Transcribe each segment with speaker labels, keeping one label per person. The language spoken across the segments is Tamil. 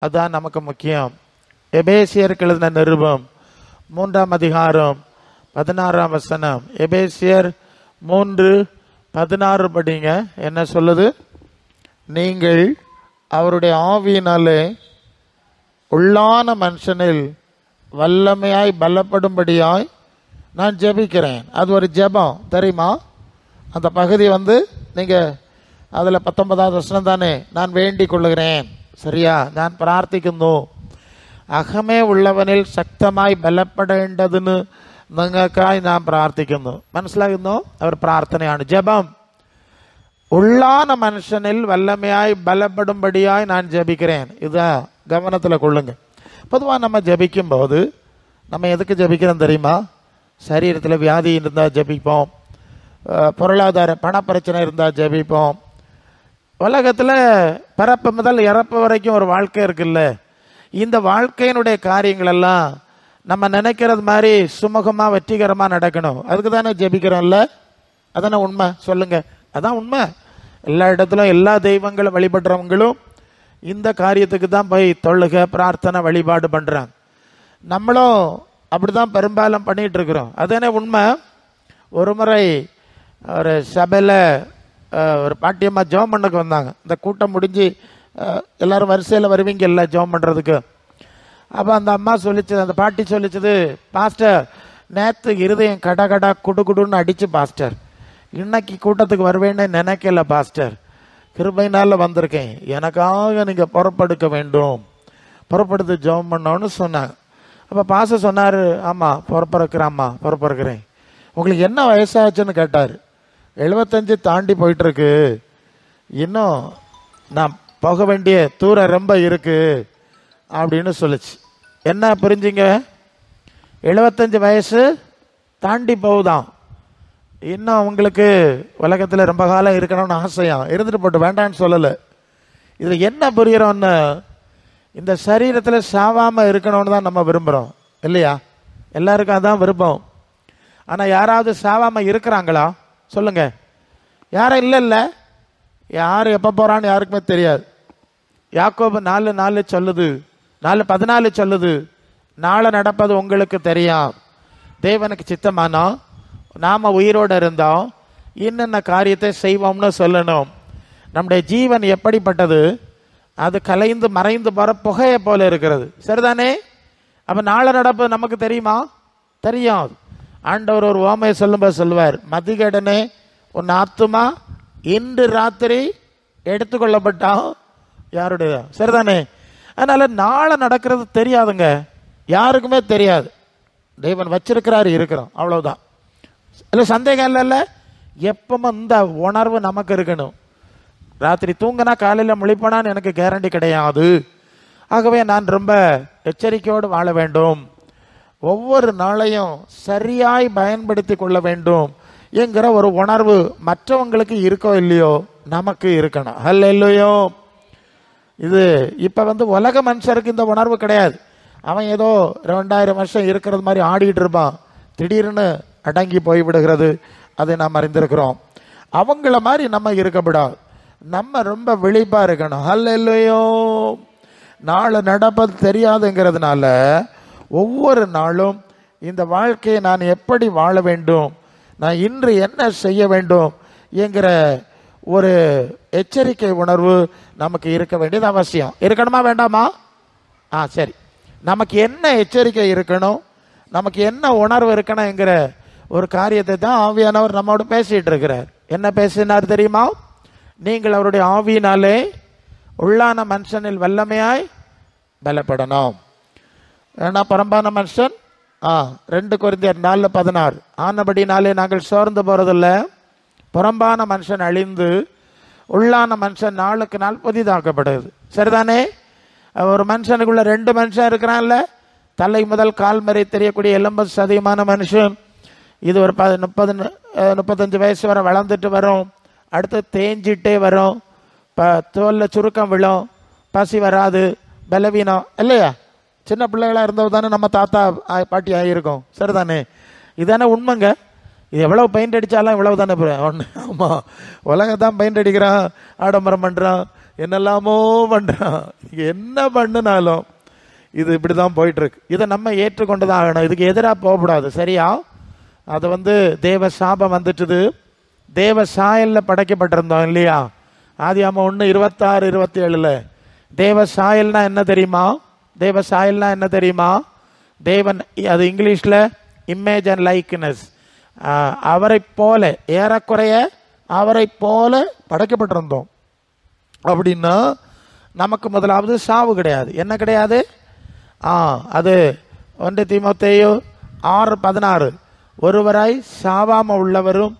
Speaker 1: அதுதான் நமக்கு முக்கியம். எபேசியருக்கு எழுதின நிருபம் 3ஆம் அதிகாரம் 16ஆம் வசனம். எபேசியர் 3:16 படிங்க. என்ன சொல்லுது? நீங்கள் அவருடைய ஆவியினாலே உள்ளான மனுஷனில் வல்லமையாய் பலப்படும்படியாய் நான் ஜெபிக்கிறேன். அது ஒரு ஜெபம் தெரியுமா? அந்த பகுதி நீங்கள் அதில் 19ஆவது வசனம் தானே, நான் வேண்டிக் கொள்ளுகிறேன். சரியா? ഞാൻ പ്രാർത്ഥിക്കുന്നു അഹമേ ഉള്ളവനിൽ ശക്തമായി ബലപ്പെടേണ്ടതിന് നിങ്ങൾക്കായി ഞാൻ പ്രാർത്ഥിക്കുന്നു. മനസ്സിലാകുന്നു? അവർ പ്രാർത്ഥനയാണ്, ജപം. உள்ளான மனுஷனில் வல்லமையாய் பலப்படும்படியாய் நான் ஜெபிக்கிறேன். இதை கவனத்தில் கொள்ளுங்க. பொதுவாக நம்ம ஜெபிக்கும் போது நம்ம எதுக்கு ஜெபிக்கிறோம் தெரியுமா? சரீரத்தில் வியாதி இருந்தால் ஜெபிப்போம், பொருளாதார பணப்பிரச்சனை இருந்தால் ஜெபிப்போம். உலகத்தில் பிறப்பு முதல் இறப்பு வரைக்கும் ஒரு வாழ்க்கை இருக்குல்ல, இந்த வாழ்க்கையினுடைய காரியங்கள் எல்லாம் நம்ம நினைக்கிறது மாதிரி சுமூகமாக வெற்றிகரமாக நடக்கணும். அதுக்கு தானே ஜெபிக்கிறோம்ல? அதானே உண்மை? சொல்லுங்க, அதான் உண்மை. எல்லா இடத்துலும் எல்லா தெய்வங்களும் வழிபடுறவங்களும் இந்த காரியத்துக்கு தான் போய் தொழுகை பிரார்த்தனை வழிபாடு பண்ணுறாங்க. நம்மளும் அப்படி தான் பெரும்பாலும் பண்ணிகிட்டு இருக்கிறோம். அதுதானே உண்மை. ஒரு முறை ஒரு சபையில் ஒரு பாட்டியம்மா ஜெபம் பண்ணக்கு வந்தாங்க. இந்த கூட்டம் முடிஞ்சு எல்லோரும் வரிசையில் வருவீங்க இல்லை ஜெபம் பண்ணுறதுக்கு. அப்போ அந்த அம்மா சொல்லிச்சது, அந்த பாட்டி சொல்லிச்சது, பாஸ்டர் நேற்று இருதயம் கடகடா குடுகுடுன்னு அடிச்சு பாஸ்டர், இன்னைக்கு கூட்டத்துக்கு வருவேன்னு நினைக்கல பாஸ்டர், கிருபையினால் வந்திருக்கேன், எனக்காக நீங்கள் பொறுப்பெடுக்க வேண்டும், பொறுப்படுத்து ஜெபம் பண்ணோன்னு சொன்னாங்க. அப்போ பாஸ்டர் சொன்னார், ஆமாம் பொறுப்பெடுக்கிறேம்மா பொறுப்பெடுக்கிறேன். உங்களுக்கு என்ன வயசாச்சுன்னு கேட்டார். 75 தாண்டி போயிட்டுருக்கு, இன்னும் நான் போக வேண்டிய தூரம் ரொம்ப இருக்கு அப்படின்னு சொல்லிச்சு. என்ன புரிஞ்சுங்க? 75 வயசு தாண்டி போகுதான், இன்னும் அவங்களுக்கு உலகத்தில் ரொம்ப காலம் இருக்கணும்னு ஆசையா, இருந்துட்டு போட்டு வேண்டான்னு சொல்லலை. இதில் என்ன புரிகிறோன்னு, இந்த சரீரத்தில் சாவாமல் இருக்கணும்னு தான் நம்ம விரும்புகிறோம் இல்லையா? எல்லாருக்கும் அதான் விருப்பம். ஆனால் யாராவது சாவாமல் இருக்கிறாங்களா? சொல்லுங்க. யாரும் இல்லை. யார் எப்போ போகிறான்னு யாருக்குமே தெரியாது. யாக்கோபு 4:4 சொல்லுது, 4:14 சொல்லுது, நாளை நடப்பது உங்களுக்கு தெரியும், தேவனுக்கு சித்தமானோ நாம் உயிரோடு இருந்தோம் என்னென்ன காரியத்தை செய்வோம்னு சொல்லணும். நம்முடைய ஜீவன் எப்படிப்பட்டது? அது கலைந்து மறைந்து போகிற புகையை போல இருக்கிறது. சரிதானே? அப்போ நாளை நடப்பது நமக்கு தெரியுமா? தெரியும். ஆண்டவர் ஒரு ஓமையை சொல்லும்போது சொல்லுவார், மதிகடனே உன் ஆத்துமா இன்று ராத்திரி எடுத்துக்கொள்ளப்பட்டான் யாருடைய. சரிதானே? அதனால நாளை நடக்கிறது தெரியாதுங்க, யாருக்குமே தெரியாது. தேவன் வச்சிருக்கிறாரு, இருக்கிறோம், அவ்வளவுதான். இல்லை சந்தேகம் இல்லைல்ல. எப்பவும் இந்த உணர்வு நமக்கு இருக்கணும். ராத்திரி தூங்கினா காலையில் முழிப்பனான்னு எனக்கு கேரண்டி கிடையாது. ஆகவே நான் ரொம்ப எச்சரிக்கையோடு வாழ வேண்டும், ஒவ்வொரு நாளையும் சரியாய் பயன்படுத்தி கொள்ள வேண்டும் என்கிற ஒரு உணர்வு மற்றவங்களுக்கு இருக்கோ இல்லையோ நமக்கு இருக்கணும். ஹல்லேலூயா. இது இப்போ உலக மனுஷருக்கு இந்த உணர்வு கிடையாது. அவன் ஏதோ 2000 வருஷம் இருக்கிறது மாதிரி ஆடிட்டு இருப்பான், திடீர்னு அடங்கி போய்விடுகிறது, அதை நாம் அறிந்திருக்கிறோம். அவங்கள மாதிரி நம்ம இருக்கக்கூடாது, நம்ம ரொம்ப விழிப்பா இருக்கணும். ஹல்லேலூயா. நாளை நடப்பது தெரியாதுங்கிறதுனால ஒவ்வொரு நாளும் இந்த வாழ்க்கையை நான் எப்படி வாழ வேண்டும், நான் இன்று என்ன செய்ய வேண்டும் என்கிற ஒரு எச்சரிக்கை உணர்வு நமக்கு இருக்க வேண்டியது அவசியம். இருக்கணுமா வேண்டாமா? சரி. நமக்கு என்ன எச்சரிக்கை இருக்கணும், நமக்கு என்ன உணர்வு இருக்கணும் என்கிற ஒரு காரியத்தை தான் ஆவியானவர் நம்மோடு பேசிட்டு இருக்கிறார். என்ன பேசினார் தெரியுமா? நீங்கள் அவருடைய ஆவியினாலே உள்ளான மனுஷனில் வல்லமையாய் பலப்படணும். ஏன்னா பரம்பான மனுஷன் 2 கொரிந்தியர் 4:16 ஆனபடினாலே நாங்கள் சோர்ந்து போறதில்லை, புறம்பான மனுஷன் அழிந்து உள்ளான மனுஷன் நாளுக்கு நாள் புதிதாக்கப்படுது. சரிதானே? ஒரு மனுஷனுக்குள்ள 2 மனுஷன் இருக்கிறான்ல, தலை முதல் கால் வரை தெரியக்கூடிய எலும்பு சதயமான மனுஷன். இது ஒரு 30-35 வயசு வரை வளர்ந்துட்டு வரும், அடுத்து தேஞ்சிட்டே வரும், தோலில் சுருக்கம் விழும், பசி வராது, பலவீனம் இல்லையா? சின்ன பிள்ளைகளாக இருந்தது தானே நம்ம தாத்தா பாட்டி ஆகியிருக்கோம். சரிதானே? இதானே உண்மைங்க. இது எவ்வளவு பெயிண்ட் அடித்தாலும் இவ்வளவு தானே ஒன்று. ஆமாம், உலகம் தான் பெயிண்ட் அடிக்கிறான், ஆடம்பரம் பண்ணுறான், என்னெல்லாமோ பண்றான். என்ன பண்ணினாலும் இது இப்படிதான் போயிட்டு இருக்கு. இதை நம்ம ஏற்றுக்கொண்டுதான் ஆகணும். இதுக்கு எதிராக போகக்கூடாது. சரியா? அது தேவ சாபம் வந்துட்டுது. தேவ சாயல்ல படைக்கப்பட்டிருந்தோம் இல்லையா? ஆதியாகமம் 1:26-27 தேவ சாயல்னா என்ன தெரியுமா? தேவ சாயல்னா என்ன தெரியுமா? தேவன், அது இங்கிலீஷ்ல இமேஜ் அண்ட் லைக்னஸ். அவரை போல, ஏறக்குறைய அவரை போல படைக்கப்பட்டிருந்தோம். அப்படின்னா நமக்கு முதலாவது சாவு கிடையாது. என்ன கிடையாது? அது 1 தீமோத்தேயு 6:16 ஒருவராய் சாவாம உள்ளவரும்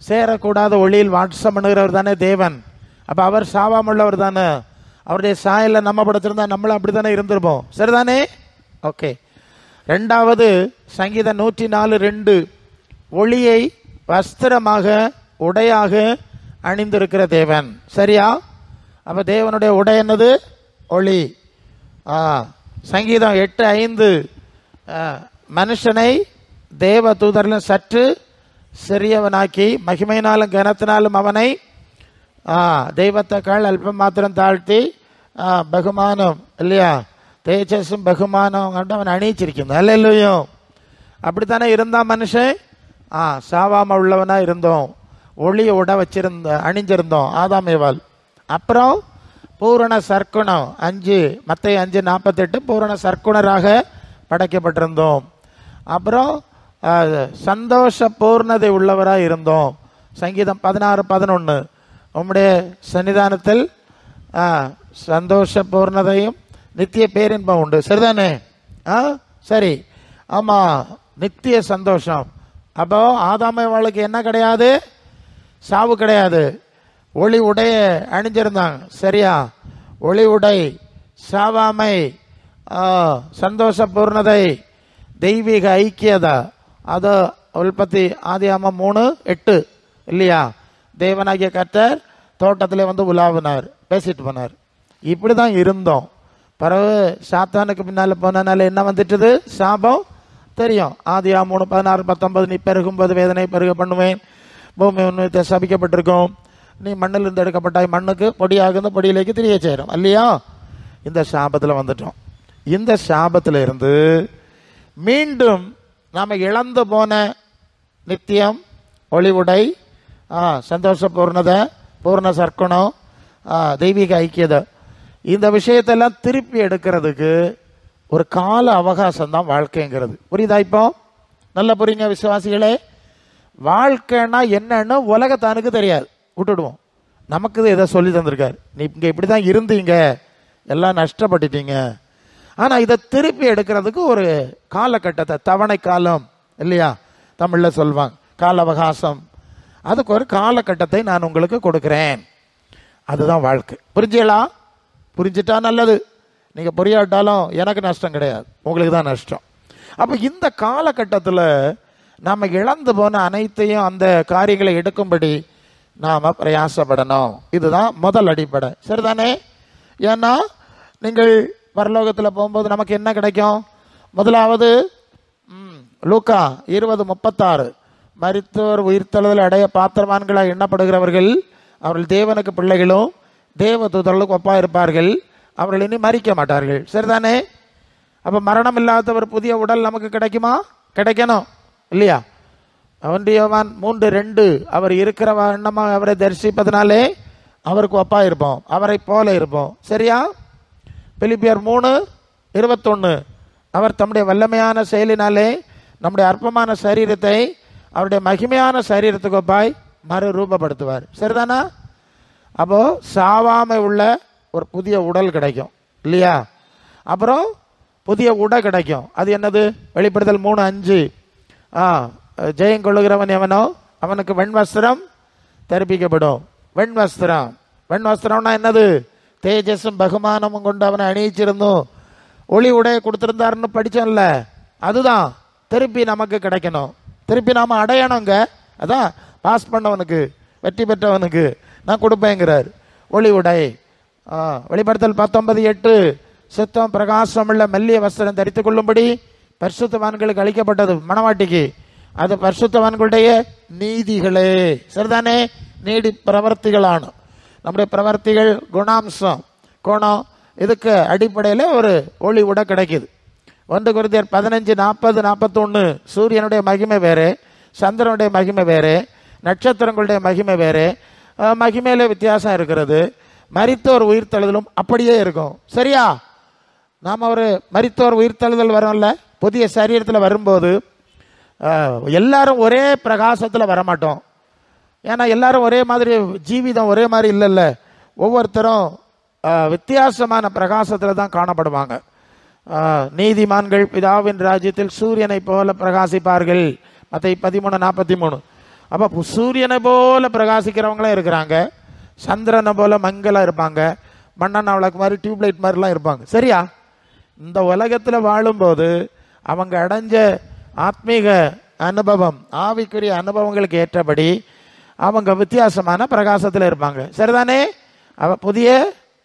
Speaker 1: சேரக்கூடாத ஒளியில் வாட்சம் பண்ணுகிறவர் தானே தேவன். அப்ப அவர் சாவாம உள்ளவர் தானே. அவருடைய சாயல நம்ம படைச்சிருந்தா நம்மளும் அப்படித்தானே இருந்திருப்போம். சரிதானே? ஓகே. ரெண்டாவது சங்கீதம் 104:2 ஒளியை வஸ்திரமாக உடையாக அணிந்திருக்கிற தேவன். சரியா? அப்ப தேவனுடைய உடை என்னது? ஒளி. சங்கீதம் 8:5 மனுஷனை தேவ தூதரிலும் சற்று சிறியவனாக்கி மகிமையினாலும் கனத்தினாலும் அவனை தெய்வத்தை அல்பம் மாத்திரம் தாழ்த்தி பகுமானம் இல்லையா, தேஜஸும் பகுமானம் கண்டு அவன் அணிச்சிருக்கணும். அல்லேலூயா. அப்படித்தானே இருந்தா மனுஷன். சாவாம உள்ளவனா இருந்தோம். ஒளிய உட அணிஞ்சிருந்தோம் ஆதாம் ஏவாள். அப்புறம் பூரண சர்க்குணம் மத்தேயு 5:48 பூரண சர்க்குணராக படைக்கப்பட்டிருந்தோம். அப்புறம் சந்தோஷ பூர்ணதை உள்ளவராக இருந்தோம். சங்கீதம் 16:11 உம்முடைய சன்னிதானத்தில் சந்தோஷ பூர்ணதையும் நித்திய பேரின்பம் உண்டு. சரிதானே? சரி. ஆமா, நித்திய சந்தோஷம். அப்போ ஆதாம் ஏவாளுக்கு என்ன கிடையாது? சாவு கிடையாது. ஒளி உடைய அணிஞ்சிருந்தாங்க. சரியா? ஒளி உடை, சாவாமை, சந்தோஷ பூர்ணதை, தெய்வீக ஐக்கியதா. அது உற்பத்தி ஆதியாகமம் 3:8 இல்லையா? தேவனாகிய கர்த்தர் தோட்டத்திலே உலாவினார், பேசிட்டு போனார். இப்படிதான் இருந்தோம். பிறகு சாத்தானுக்கு பின்னால போனனால என்ன வந்துட்டுது? சாபம். தெரியும். ஆதியாகமம் 3:16-19 நீ பெருகும்போது வேதனை பெருக பண்ணுவேன், பூமி உன்னை சபிக்கப்பட்டிருக்கும், நீ மண்ணில் இருந்து எடுக்கப்பட்டாய், மண்ணுக்கு பொடியாகுது, பொடியிலேக்கு திரிய சேரும் இல்லையா? இந்த சாபத்தில் வந்துட்டோம். இந்த சாபத்தில் இருந்து மீண்டும் நாம இழந்து போன நித்தியம், ஒளிவுடை, சந்தோஷ பூர்ணதை, பூர்ண சர்க்குணம், தெய்வீக ஐக்கியதை, இந்த விஷயத்தெல்லாம் திருப்பி எடுக்கிறதுக்கு ஒரு கால அவகாசம் தான் வாழ்க்கைங்கிறது. புரியுதா? இப்போ நல்லா புரியுங்க விசுவாசிகளே. வாழ்க்கைன்னா என்னன்னு உலகத்தானுக்கு தெரியாது, விட்டுடுவோம். நமக்கு இதை சொல்லி தந்திருக்காரு. நீ இங்க இப்படிதான் இருந்தீங்க, எல்லாம் நஷ்டப்பட்டுட்டீங்க. ஆனா இதை திருப்பி எடுக்கிறதுக்கு ஒரு காலகட்டத்தை, தவணை காலம் இல்லையா, தமிழ்ல சொல்வாங்க, கால அவகாசம். அதுக்கு ஒரு காலகட்டத்தை நான் உங்களுக்கு கொடுக்கிறேன். அதுதான் வாழ்க்கை. புரிஞ்சுங்களா? புரிஞ்சுட்டா நல்லது. நீங்க புரியாட்டாலும் எனக்கு நஷ்டம் கிடையாது, உங்களுக்கு தான் நஷ்டம். அப்ப இந்த காலகட்டத்தில் நாம இழந்து போன அனைத்தையும், அந்த காரியங்களை எடுக்கும்படி நாம பிரயாசப்படணும். இதுதான் முதல் அடிப்படை. சரிதானே? ஏன்னா நீங்கள் பரலோகத்தில் போகும்போது நமக்கு என்ன கிடைக்கும்? முதலாவது லூக்கா 20:36 மரித்தோர் உயிர்த்தெழுதல் அடைய பாத்திரவான்களாக எண்ணப்படுகிறவர்கள் அவர்கள் தேவனுக்கு பிள்ளைகளும் தேவ தூதர்களுக்கு ஒப்பா இருப்பார்கள், அவர்கள் இனி மரிக்க மாட்டார்கள். சரிதானே? அப்ப மரணம் இல்லாத ஒரு புதிய உடல் நமக்கு கிடைக்குமா? கிடைக்கணும் இல்லையா? 1 யோவான் 3:2 அவர் இருக்கிற வண்ணமாக அவரை தரிசிப்பதனாலே அவருக்கு ஒப்பா இருப்போம், அவரை போல இருப்போம். சரியா? பிலிப்பியர் 3:21 அவர் தம்முடைய வல்லமையான செயலினாலே நம்முடைய அற்பமான சரீரத்தை அவருடைய மகிமையான சரீரத்துக்கு ஒப்பாய் மறுரூபப்படுத்துவார். சரிதானா? அப்போ சாவாமை உள்ள ஒரு புதிய உடல் கிடைக்கும் இல்லையா? அப்புறம் புதிய உடை கிடைக்கும். அது என்னது? வெளிப்படுத்தல் 3:5 ஜெயம் கொள்ளுகிறவன் எவனோ அவனுக்கு வெண்வஸ்திரம் தரிப்பிக்கப்படும். வெண்வஸ்திரம், வெண்வஸ்திரம்னா என்னது? தேஜஸும் பகுமானமும் கொண்டு அவனை அணியிச்சிருந்தோம், ஒளி உடைய கொடுத்திருந்தாருன்னு படிச்சோம்ல, அதுதான் திருப்பி நமக்கு கிடைக்கணும், திருப்பி நாம அடையணுங்க. அதான் பாஸ் பண்ணவனுக்கு, வெற்றி பெற்றவனுக்கு நான் கொடுப்பேங்கிறார் ஒளி உடை. வெளிப்படுத்தல் 19:8 சுத்தம் பிரகாசம் உள்ள மெல்லிய வஸ்திரம் தரித்துக் கொள்ளும்படி பரிசுத்தவான்களுக்கு அளிக்கப்பட்டது மணவாட்டிக்கு. அது பரிசுத்தவான்களுடைய நீதிகளே. சரிதானே? நீதி பிரவர்த்திகளான நம்முடைய பிரவர்த்திகள் குணாம்சம், குணம், இதுக்கு அடிப்படையில் ஒரு ஒளி கூட கிடைக்குது. 1 கொரிந்தியர் 15:40-41 சூரியனுடைய மகிமை வேறு, சந்திரனுடைய மகிமை வேறு, நட்சத்திரங்களுடைய மகிமை வேறு, மகிமையில வித்தியாசம் இருக்கிறது. மரித்தோர் உயிர்த்தெழுதலும் அப்படியே இருக்கும். சரியா? நாம் ஒரு மரித்தோர் உயிர்த்தெழுதல் வரோம்ல, புதிய சரீரத்தில் வரும்போது எல்லாரும் ஒரே பிரகாசத்தில் வரமாட்டோம். ஏன்னா எல்லாரும் ஒரே மாதிரி ஜீவிதம் ஒரே மாதிரி இல்லைல்ல. ஒவ்வொருத்தரும் வித்தியாசமான பிரகாசத்தில் தான் காணப்படுவாங்க. நீதிமான்கள் பிதாவின் ராஜ்யத்தில் சூரியனை போல பிரகாசிப்பார்கள், மத்தேயு 13:43. அப்போ சூரியனை போல பிரகாசிக்கிறவங்களும் இருக்கிறாங்க, சந்திரனை போல மங்கலாக இருப்பாங்க, மண்ணெண்ணெய் விளக்கு மாதிரி டியூப்லைட் மாதிரிலாம் இருப்பாங்க. சரியா? இந்த உலகத்தில் வாழும்போது அவங்க அடைஞ்ச ஆத்மீக அனுபவம், ஆவிக்குரிய அனுபவங்களுக்கு ஏற்றபடி அவங்க வித்தியாசமான பிரகாசத்தில் இருப்பாங்க. சரிதானே? புதிய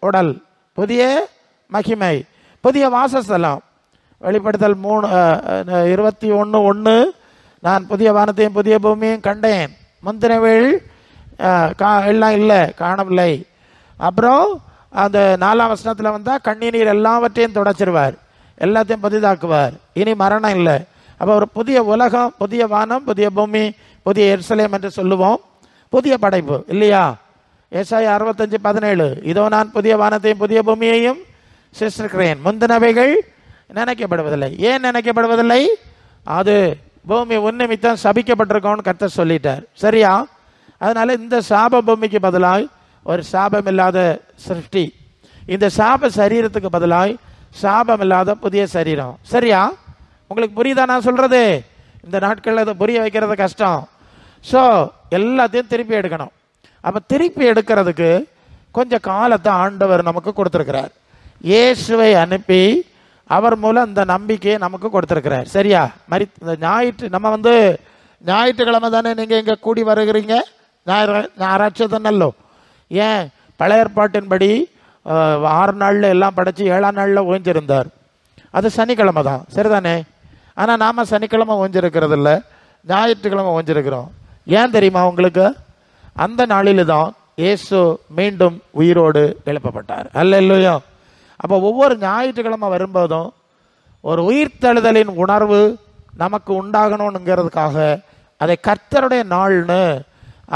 Speaker 1: உடல், புதிய மகிமை, புதிய வாசஸ்தலம். வெளிப்படுத்தல் 21:1 நான் புதிய வானத்தையும் புதிய பூமியையும் கண்டேன், முந்தினவைகள் எல்லாம் இல்லை, காணவில்லை. அப்புறம் அந்த 4ஆம் வசனத்தில் வந்தால் கண்ணீர் எல்லாவற்றையும் தொடச்சிருவார், எல்லாத்தையும் புதிதாக்குவார், இனி மரணம் இல்லை. அப்போ ஒரு புதிய உலகம், புதிய வானம், புதிய பூமி, புதிய எருசலேம் என்று சொல்லுவோம். புதிய படைப்பு இல்லையா? ஏசாயா 65:17 இதோ நான் புதிய வானத்தையும் புதிய பூமியையும் சிருஷ்டிக்கிறேன், முந்தினவைகள் நினைக்கப்படுவதில்லை. ஏன் நினைக்கப்படுவதில்லை? அது பூமி உன்னிமித்தம் சபிக்கப்பட்டிருக்கோன்னு கர்த்தர் சொல்லிட்டார். சரியா? அதனால இந்த சாப பூமிக்கு பதிலாய் ஒரு சாபம் இல்லாத சிருஷ்டி, இந்த சாப சரீரத்துக்கு பதிலாய் சாபம் இல்லாத புதிய சரீரம். சரியா? உங்களுக்கு புரியுதா நான் சொல்றது? இந்த நாட்களில் அதை புரிய வைக்கிறது கஷ்டம். ஸோ எல்லாத்தையும் திருப்பி எடுக்கணும். அப்போ திருப்பி எடுக்கிறதுக்கு கொஞ்சம் காலத்தை ஆண்டவர் நமக்கு கொடுத்துருக்கிறார். இயேசுவை அனுப்பி அவர் மூலம் இந்த நம்பிக்கையை நமக்கு கொடுத்துருக்கிறார். சரியா? இந்த நம்ம ஞாயிற்றுக்கிழமை தானே நீங்கள் இங்கே கூடி வருகிறீங்க, ஞாயிறாட்சி தானல்லோ. ஏன்? பழைய ஏற்பாட்டின்படி 6 நாளில் எல்லாம் படைச்சி 7ஆம் நாளில் ஓய்ஞ்சிருந்தார். அது சனிக்கிழமை தான். சரிதானே? ஆனால் நாம் சனிக்கிழமை ஓய்ஞ்சிருக்கிறது இல்லை, ஞாயிற்றுக்கிழமை ஓய்ஞ்சிருக்கிறோம். ஏன் தெரியுமா உங்களுக்கு? அந்த நாளில் தான் இயேசு மீண்டும் உயிரோடு எழுப்பப்பட்டார். அல்லேலூயா. அப்போ ஒவ்வொரு ஞாயிற்றுக்கிழமை வரும்போதும் ஒரு உயிர்த்தெழுதலின் உணர்வு நமக்கு உண்டாகணுங்கிறதுக்காக அதை கர்த்தருடைய நாள்னு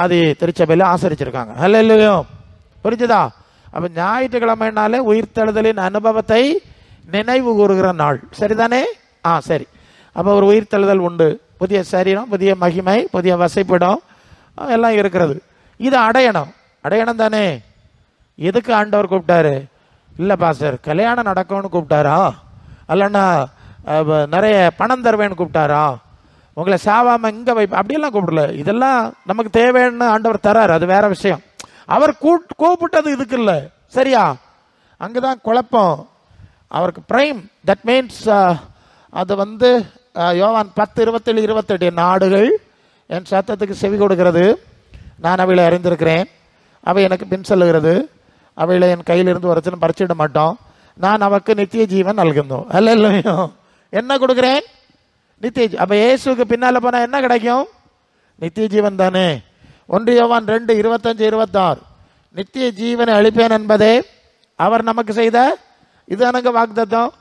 Speaker 1: அது திருச்சபையில் ஆசரிச்சிருக்காங்க. அல்லேலூயா. புரிஞ்சுதா? அப்போ ஞாயிற்றுக்கிழமைனாலே உயிர்த்தெழுதலின் அனுபவத்தை நினைவு கூறுகிற நாள். சரிதானே? சரி. அப்போ ஒரு உயிர்த்தெழுதல் உண்டு, புதிய சரீரம், புதிய மகிமை, புதிய வசைப்பிடம் எல்லாம் இருக்கிறது. இது அடையணும் தானே? எதுக்கு ஆண்டவர் கூப்பிட்டாரு? இல்லை பாஸ்டர் கல்யாணம் நடக்கும்னு கூப்பிட்டாரா, இல்லைன்னா நிறைய பணம் தருவேன்னு கூப்பிட்டாரா, உங்களை சாவாம இங்கே அப்படியெல்லாம் கூப்பிடல. இதெல்லாம் நமக்கு தேவைன்னு ஆண்டவர் தராரு, அது வேற விஷயம். அவர் கூப்பிட்டது இதுக்கு இல்லை. சரியா? அங்கதான் குழப்பம். அவருக்கு பிரைம், தட் மீன்ஸ் அது யோவான் 10:27-28 நாடுகள் என் சத்தத்துக்கு செவி கொடுக்கிறது, நான் அவைகளை அறிந்திருக்கிறேன், அவை எனக்கு பின் செல்லுகிறது, அவைகளை என் கையிலிருந்து ஒருத்தனும் பறிச்சிட மாட்டோம், நான் அவருக்கு நித்திய ஜீவன் நல்கின்றோம். அல்லேலூயா. என்ன கொடுக்குறேன்? நித்திய. அப்ப இயேசுக்கு பின்னால போனா என்ன கிடைக்கும்? நித்திய ஜீவன் தானே. 1 யோவான் 2:25-26 நித்திய ஜீவனை அளிப்பேன் என்பதே அவர் நமக்கு செய்த இதுதானுங்க வாக்குத்தத்தம்.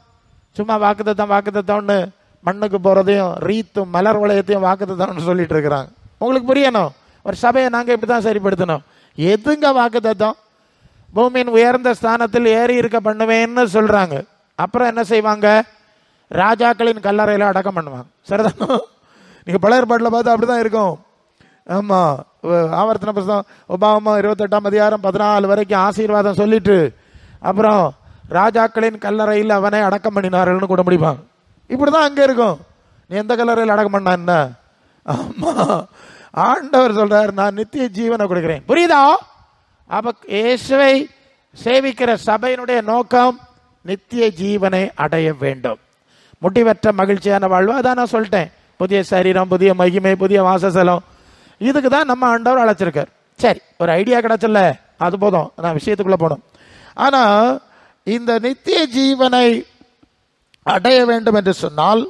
Speaker 1: சும்மா வாக்குத்தத்தம்னு மண்ணுக்கு போறதையும் ரீத்தும் மலர் வளையத்தையும் வாக்குத்தத்தம்னு சொல்லிட்டு இருக்கிறாங்க. உங்களுக்கு புரியணும், ஒரு சபையை நாங்கள் இப்படிதான் சரிப்படுத்தணும். எதுங்க வாக்குத்தத்தம்? பூமியின் உயர்ந்த ஸ்தானத்தில் ஏறி இருக்க பண்ணுவேன்னு சொல்றாங்க. அப்புறம் என்ன செய்வாங்க? ராஜாக்களின் கல்லறையில அடக்கம் பண்ணுவாங்க. சரிதானோ? நீங்க பழைய ஏற்பாட்டில் பார்த்தா அப்படிதான் இருக்கும். ஆமா, ஆவர்த்தன புத்தகம் உபாகமம் 28:14 வரைக்கும் ஆசீர்வாதம் சொல்லிட்டு அப்புறம் ராஜாக்களின் கல்லறையில் அவனை அடக்கம் பண்ணினார்கள்னு கூட முடிப்பாங்க. இப்படிதான் அங்க இருக்கும். நீ எந்த கல்லறையில் அடக்கம் பண்ணா என்ன? ஆமா, ஆண்டவர் சொல்றார் நான் நித்திய ஜீவனை கொடுக்கிறேன். புரியுதா? அப்ப இயேசுவை சேவிக்கிற சபையினுடைய நோக்கம் நித்திய ஜீவனை அடைய வேண்டும், முடிவற்ற மகிழ்ச்சியான வாழ்வு. அதான் நான் சொல்லிட்டேன், புதிய சரீரம், புதிய மகிமை, புதிய வாசஸ்தலம். இதுக்கு தான் நம்ம ஆண்டவர் அழைச்சிருக்கார். சரி, ஒரு ஐடியா கிடைச்சல, அது போதும், நான் விஷயத்துக்குள்ள போனோம். ஆனா இந்த நித்திய ஜீவனை அடைய வேண்டும் என்று சொன்னால்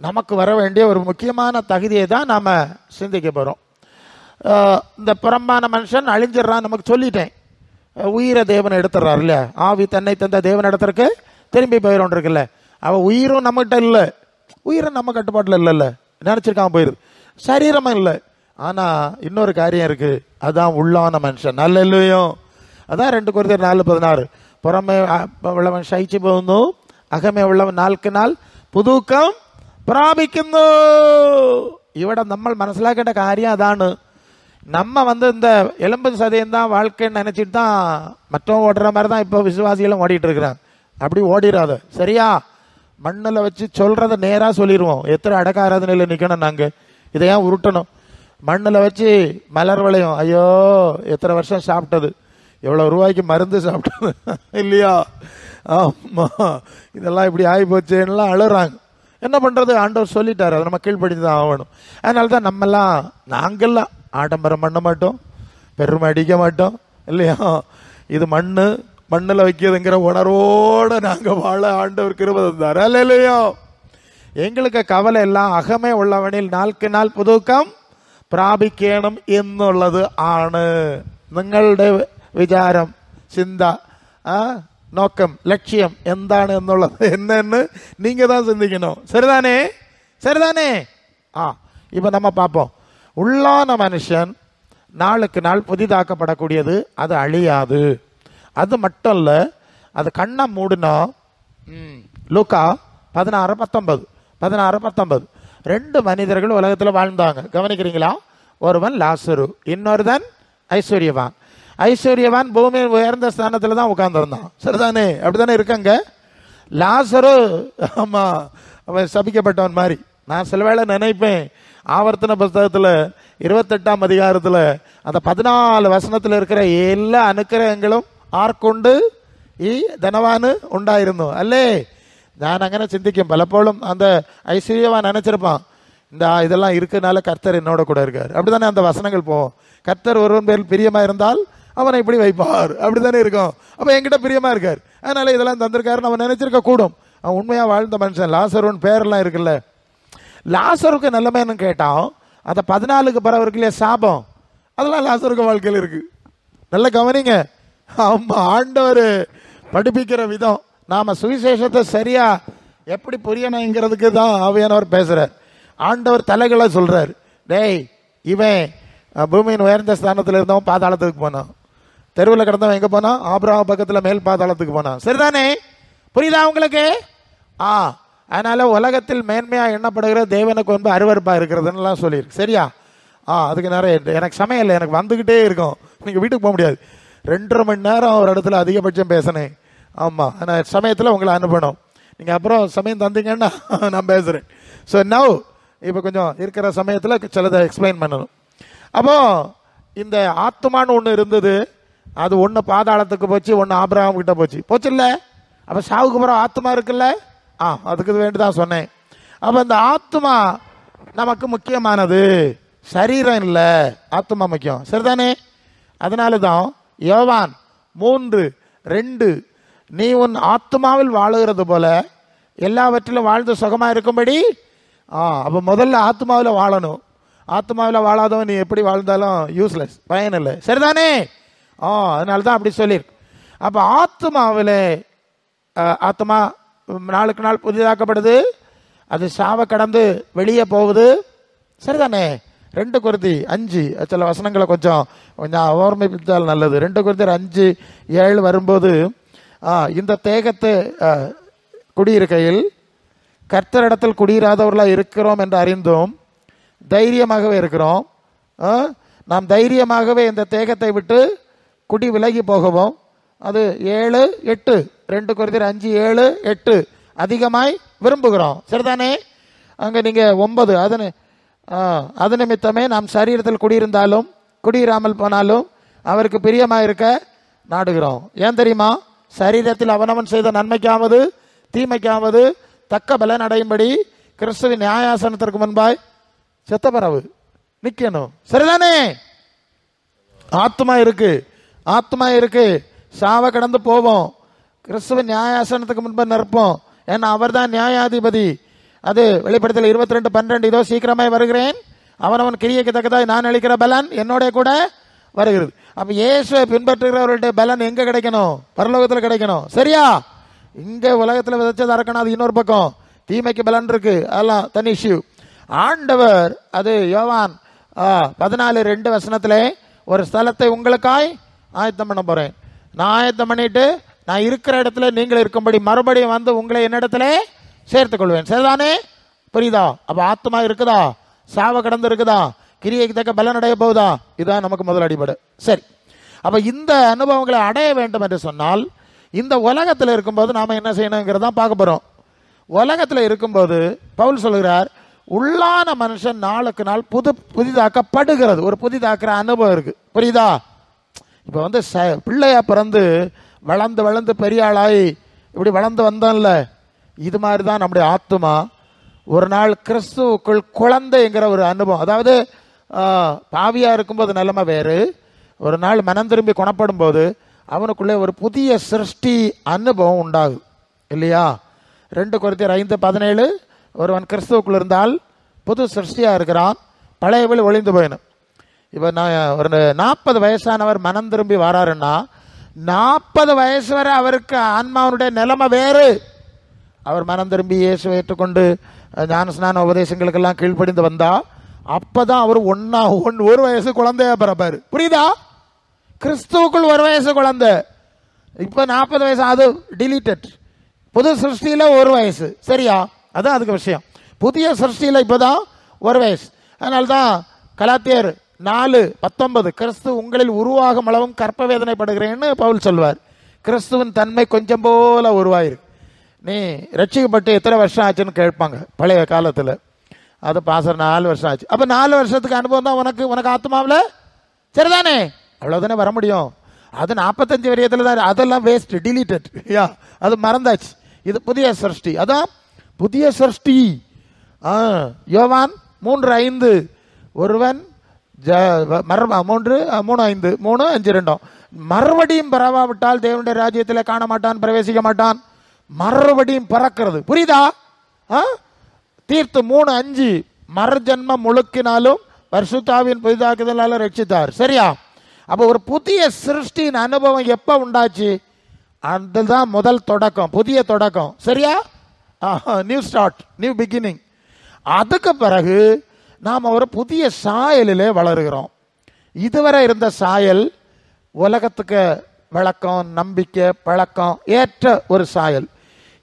Speaker 1: நமக்கு வர வேண்டிய ஒரு முக்கியமான தகுதியை தான் நாம சிந்திக்க போறோம். இந்த புறம்பான மனுஷன் அழிஞ்சிடறான் நமக்கு சொல்லிட்டேன். உயிரை தேவன் எடுத்துடுறாரு இல்லையா? ஆவி தன்னை தந்த தேவன் இடத்திற்கு திரும்பி போயிடும் இருக்குல்ல. அவன் உயிரும் நம்மகிட்ட இல்லை, உயிரை நம்ம கட்டுப்பாட்டில் இல்லைல்ல, நினச்சிருக்காம போயிடுது. சரீரமும் இல்லை. ஆனால் இன்னொரு காரியம் இருக்கு, அதான் உள்ளான மனுஷன். நல்ல இல்லையும். அதான் 2 Corinthians 4:16 പുറമേ ഉള്ളവൻ ക്ഷയിച്ചു പോകുന്നു, അകമേ ഉള്ളവൻ നാൾക്ക് നാൾ പുതുക്കം പ്രാപിക്കുന്നു. ഇവിടെ നമ്മൾ മനസ്സിലാക്കേണ്ട കാര്യം அതാണ്. நம்ம இந்த எலும்பு சதையும் தான் வாழ்க்கைன்னு நினைச்சிட்டு தான் மற்றவங்க ஓடுற மாதிரி தான் இப்போ விசுவாசிகளும் ஓடிட்டு இருக்கிறாங்க. அப்படி ஓடிடாத, சரியா? மண்ணில் வச்சு சொல்றத நேராக சொல்லிடுவோம். எத்தனை அடக்க ஆராதனையில் நிற்கணும் நாங்கள், இதை ஏன் உருட்டணும்? மண்ணில் வச்சு மலர் விளையும். ஐயோ எத்தனை வருஷம் சாப்பிட்டது, எவ்வளோ ரூபாய்க்கு மருந்து சாப்பிட்டது இல்லையா? ஆமாம், இதெல்லாம் இப்படி ஆகி போச்சேன்னெலாம் அழுறாங்க. என்ன பண்ணுறது? ஆண்டவர் சொல்லிட்டார், அதை நம்ம கீழ்ப்படித்து தான் ஆகணும். அதனால தான் நாங்கள்லாம் ஆடம்பரம் பண்ண மாட்டோம், பெருமை அடிக்க மாட்டோம் இல்லையா? இது மண்ணில் வைக்கிறதுங்கிற உணர்வோடு நாங்கள் வாழ ஆண்டவர் கிருபை தந்தார். இல்லையோ? எங்களுக்கு கவலை எல்லாம் അകമേ ഉള്ളവനിൽ നാൾക്ക് നാൾ പുതുക്കം പ്രാപിക്കണം എന്നുള്ളത് ആണ്. നിങ്ങളുടെ വിചാരം, ചിന്ത, நோக்கம், லட்சியம் എന്താണ് എന്നുള്ളത് என்னன்னு நீங்க தான் சிந்திக்கணும். சரிதானே? சரிதானே? இப்போ நம்ம பார்ப்போம். உள்ளான மனுஷன் நாளுக்கு நாள் புதிதாக்கப்படக்கூடியது, அது அழியாது. அது மட்டும் இல்லை, அது கண்ணை மூடுனா லூக்கா 16:19 2 மனிதர்கள் உலகத்தில் வாழ்ந்தாங்க. கவனிக்கிறீங்களா? ஒருவன் லாசரு, இன்னொருவன் ஐஸ்வர்யவான். ஐஸ்வர்யவான் பூமியின் உயர்ந்த ஸ்தானத்தில் தான் உட்கார்ந்துருந்தான். சரிதானே? அப்படித்தானே இருக்காங்க. லாசரு ஆமா, அவன் சபிக்கப்பட்டவன் மாதிரி. நான் சில வேளை நினைப்பேன், ஆவர்த்தன புஸ்தகத்தில் 28ஆம் அதிகாரத்தில் அந்த 14 வசனத்தில் இருக்கிற எல்லா அனுக்கிரகங்களும் ആർക്കുണ്ട്? ഈ ധനവാന് ഉണ്ടായിരുന്നു അല്ലേ? ഞാൻ അങ്ങനെ ചിന്തിക്കും പലപ്പോഴും. அந்த ஐஸ்வர்யவான் நினைச்சிருப்பான், இதெல்லாம் இருக்கனால கர்த்தர் என்னோட கூட இருக்கார். அப்படித்தானே அந்த வசனங்கள் போவோம். கர்த்தர் ஒருவன் பேரில் பிரியமா இருந்தால் அவனை இப்படி வைப்பார், அப்படித்தானே இருக்கும். அப்ப என்கிட்ட பிரியமா இருக்கார், அதனால இதெல்லாம் தந்திருக்காருன்னு அவன் நினைச்சிருக்க கூடும். அவன் உண்மையா வாழ்ந்த மனுஷன். லாசருன்னு பேரெல்லாம் இருக்குல்ல. லாசருக்கு நிலைமைன்னு கேட்டான், அந்த 14க்கு பிறகு இருக்குல்லையே சாபம், அதெல்லாம் லாசருக்கு வாழ்க்கையில் இருக்கு. நல்ல கவனிங்க. ஆமா, ஆண்டவர் படிப்பிக்கிற விதம், நாம சுவிசேஷத்தை சரியா எப்படி புரியணுங்கிறதுக்கு தான் ஆவியானவர் பேசுறார். ஆண்டவர் தலைகளை சொல்றார். டேய், இவன் பூமியின் உயர்ந்த ஸ்தானத்தில் இருந்தவன் பாதாளத்துக்கு போனான், தெருவில் கிடந்தவன் எங்க போனான்? ஆபிரகாம் பக்கத்தில் மேல் பாதாளத்துக்கு போனான். சரிதானே? புரியுதா உங்களுக்கு? அதனால உலகத்தில் மேன்மையா எண்ணப்படுகிற தேவனுக்கு வந்து அருவருப்பா இருக்கிறதுன்னு சொல்லியிருக்கு. சரியா? அதுக்கு நிறைய எனக்கு சமயம் இல்லை, எனக்கு வந்துகிட்டே இருக்கும். நீங்க வீட்டுக்கு போக முடியாது. 2.5 மணி நேரம் ஒரு இடத்துல அதிகபட்சம் பேசினேன். ஆமாம், நான் சமயத்தில் உங்களை அனுப்பணும். நீங்கள் அப்புறம் சமயம் தந்தீங்கன்னா நான் பேசுகிறேன். ஸோ நவ் இப்போ கொஞ்சம் இருக்கிற சமயத்தில் சிலதை எக்ஸ்பிளைன் பண்ணணும். அப்போ இந்த ஆத்மான்னு ஒன்று இருந்தது, அது ஒன்று பாதாளத்துக்கு போச்சு, ஒன்று ஆபிரகாம் கிட்ட போச்சு இல்லை? அப்போ சாவுக்கு அப்புறம் ஆத்மா இருக்குல்ல, அதுக்கு வேண்டி தான் சொன்னேன். அப்போ இந்த ஆத்மா நமக்கு முக்கியமானது, சரீரம் இல்லை, ஆத்மா முக்கியம். சரிதானே? அதனால தான் யோவான் 3:2 நீ உன் ஆத்மாவில் வாழுகிறது போல எல்லாவற்றிலும் வாழ்ந்து சுகமாக இருக்கும்படி. அப்போ முதல்ல ஆத்மாவில் வாழணும். ஆத்மாவில் வாழாதவன் நீ எப்படி வாழ்ந்தாலும் யூஸ்லெஸ், பயன் இல்லை. சரிதானே? அதனால தான் அப்படி சொல்லியிருக்கு. அப்போ ஆத்மாவில் ஆத்மா நாளுக்கு நாள் புதிதாக்கப்படுது, அது சாவை கடந்து வெளியே போகுது. சரிதானே? 2 Corinthians 5 சில வசனங்களை கொஞ்சம் ஓர்மைப்பித்தால் நல்லது. 2 Corinthians 5:7 வரும்போது, இந்த தேகத்தை குடியிருக்கையில் கர்த்தரிடத்தில் குடியிராதவர்களாக இருக்கிறோம் என்று அறிந்தோம் தைரியமாகவே இருக்கிறோம். நாம் தைரியமாகவே இந்த தேகத்தை விட்டு குடி விலகி போகவும், அது 7:8 2 Corinthians 5:7-8 அதிகமாய் விரும்புகிறோம். சரிதானே? அங்கே நீங்கள் 9 அது நிமித்தமே நாம் சரீரத்தில் குடியிருந்தாலும் குடியிராமல் போனாலும் அவருக்கு பிரியமாக இருக்க நாடுகிறோம். ஏன் தெரியுமா? சரீரத்தில் அவனவன் செய்த நன்மைக்காவது தீமைக்காவது தக்க பலன் அடையும்படி கிறிஸ்துவின் நியாயாசனத்திற்கு முன்பாய் செத்த பிறகு நிற்கணும். சரிதானே? ஆத்மா இருக்கு, சாவை கடந்து போவோம், கிறிஸ்துவின் நியாயாசனத்துக்கு முன்பு நிற்போம். ஏன்னா அவர் தான் நியாயாதிபதி. அது வெளிப்படுத்தல் 22:12 இதோ சீக்கிரமாய் வருகிறேன், அவனவன் கிரியைக்கு தக்கதாய் நான் அளிக்கிற பலன் என்னோட கூட வருகிறது. அப்ப இயேசுவை பின்பற்றுகிறவர்களுடைய பலன் எங்க கிடைக்கணும்? பரலோகத்தில் கிடைக்கணும். சரியா? இங்க உலகத்தில் விதைச்சது அறக்கணும், அது இன்னொரு பக்கம். தீமைக்கு பலன் இருக்கு, அதெல்லாம் தனி இஷ்யூ. ஆண்டவர் அது யோவான் 14:2 ஒரு ஸ்தலத்தை உங்களுக்காய் ஆயத்தம் பண்ண போறேன். நான் ஆயத்தம் பண்ணிட்டு நான் இருக்கிற இடத்துல நீங்கள் இருக்கும்படி மறுபடியும் வந்து உங்களை என்னிடத்துல சேர்த்துக் கொள்வேன். சரிதானே? புரியுதா? அப்ப ஆத்மா இருக்குதா? சாவ கடந்து இருக்குதா? கிரியைக்கு தக்க பலன் அடைய போகுதா? இதுதான் நமக்கு முதல் அடிப்படை. சரி, அப்ப இந்த அனுபவங்களை அடைய வேண்டும் என்று சொன்னால் இந்த உலகத்தில் இருக்கும்போது நாம என்ன செய்யணுங்கிறத பார்க்க போறோம். உலகத்தில் இருக்கும்போது பவுல் சொல்கிறார், உள்ளான மனுஷன் நாளுக்கு நாள் புதிதாக்கப்படுகிறது. ஒரு புதிதாக்குற அனுபவம் இருக்கு. புரியுதா? இப்ப வந்து பிள்ளையா பிறந்து வளர்ந்து வளர்ந்து பெரிய ஆளாய் இப்படி வளர்ந்து வந்தோம்ல, இது மாதிரி தான் நம்முடைய ஆத்துமா ஒரு நாள் கிறிஸ்துவுக்குள் குழந்தைங்கிற ஒரு அனுபவம். அதாவது பாவியா இருக்கும்போது நிலைமை வேறு, ஒரு நாள் மனம் திரும்பி குணப்படும் போது அவனுக்குள்ளே ஒரு புதிய சிருஷ்டி அனுபவம் உண்டாகுது இல்லையா? 2 கொரிந்தியர் 5:17 ஒருவன் கிறிஸ்துவுக்குள் இருந்தால் புது சிருஷ்டியா இருக்கிறான், பழையவள் ஒளிந்து போயினும். இப்போ நான் ஒரு 40 வயசானவர் மனம் திரும்பி வராருன்னா 40 வயசு வரை அவருக்கு ஆன்மாவனுடைய நிலைமை வேறு. அவர் மனம் திரும்பி இயேசுவை ஏற்றுக்கொண்டு ஞானஸ்நான உபதேசங்களுக்கெல்லாம் கீழ்ப்படிந்து வந்தா அப்பதான் அவர் ஒரு வயசு குழந்தையா பிறப்பாரு. புரியுதா? கிறிஸ்துவுக்குள் ஒரு வயசு குழந்தை. இப்ப 40 வயசு அது டிலீட்டட். புது சிருஷ்டியில ஒரு வயசு. சரியா? அதான் அதுக்கு விஷயம். புதிய சிருஷ்டியில இப்பதான் ஒரு வயசு. அதனால்தான் கலாத்தியர் 4:19 கிறிஸ்து உங்களில் உருவாகும் அளவும் கற்ப வேதனைப்படுகிறேன்னு பவுல் சொல்வார். கிறிஸ்துவின் தன்மை கொஞ்சம் போல உருவாயிருக்கு. நீ ரட்சிக்கப்பட்டு எத்தனை வருஷம் ஆச்சுன்னு கேட்பாங்க பழைய காலத்தில். அது பாசர் 4 வருஷம் ஆச்சு. அப்போ 4 வருஷத்துக்கு அனுபவம் தான் உனக்கு ஆத்மாவில். சரிதானே? அவ்வளோதானே வர முடியும். அது 45 வரியத்தில் தான். அதெல்லாம் வேஸ்ட், டிலீட்டட். யா, அது மறந்தாச்சு. இது புதிய சிருஷ்டி. அதான் புதிய சிருஷ்டி. யோவான் 3:5 ஒருவன் 3:5 மறுபடியும் பரவாவிட்டால் தேவனுடைய ராஜ்யத்தில் காண மாட்டான், பிரவேசிக்க மாட்டான். மறுபடியும் பறக்கிறது. புரியுதா? தீர்த்து 3:5 மறுஜன்மம் முழுக்கினாலும் பரிசுத்தாவின் புதிதாக்குதலால ரட்சித்தார். சரியா? அப்போ ஒரு புதிய சிருஷ்டியின் அனுபவம் எப்ப உண்டாச்சு? அதுதான் முதல் தொடக்கம், புதிய தொடக்கம். சரியா? New start, new beginning. அதுக்கு பிறகு நாம் ஒரு புதிய சாயலிலே வளருகிறோம். இதுவரை இருந்த சாயல் உலகத்துக்கு விளக்கம், நம்பிக்கை, பழக்கம் ஏற்ற ஒரு சாயல்.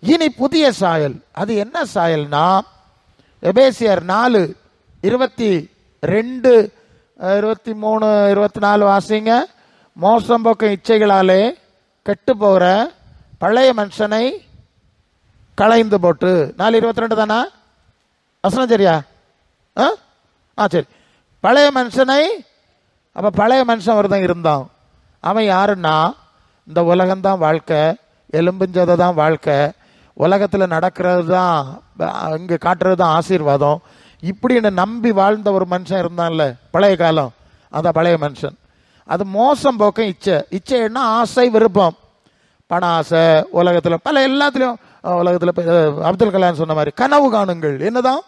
Speaker 1: இனி புதிய சாயல். அது என்ன சாயல்னா எபேசியர் 4:22, 23, 24 வாசிங்க. மோசம் போக்கும் இச்சைகளாலே கெட்டு போகிற பழைய மனுஷனை களைந்து போட்டு. 4:22 தானா வசனம்? சரியா? சரி. பழைய மனுஷனை, அப்ப பழைய மனுஷன் ஒருத்தன் இருந்தான். அவன் யாருன்னா இந்த உலகம்தான் வாழ்க்கை, எலும்புஞ்சதை தான் வாழ்க்கை, உலகத்தில் நடக்கிறது தான், இங்கே காட்டுறது தான் ஆசீர்வாதம், இப்படின்னு நம்பி வாழ்ந்த ஒரு மனுஷன் இருந்தான்ல பழைய காலம். அதான் பழைய மனுஷன். அது மோசம் போக்கும் இச்சை. இச்சைன்னா ஆசை, விருப்பம், பண ஆசை. உலகத்தில் பல எல்லாத்துலேயும், உலகத்தில் அப்துல் கலாம் சொன்ன மாதிரி கனவு காணுங்கள். என்னதான்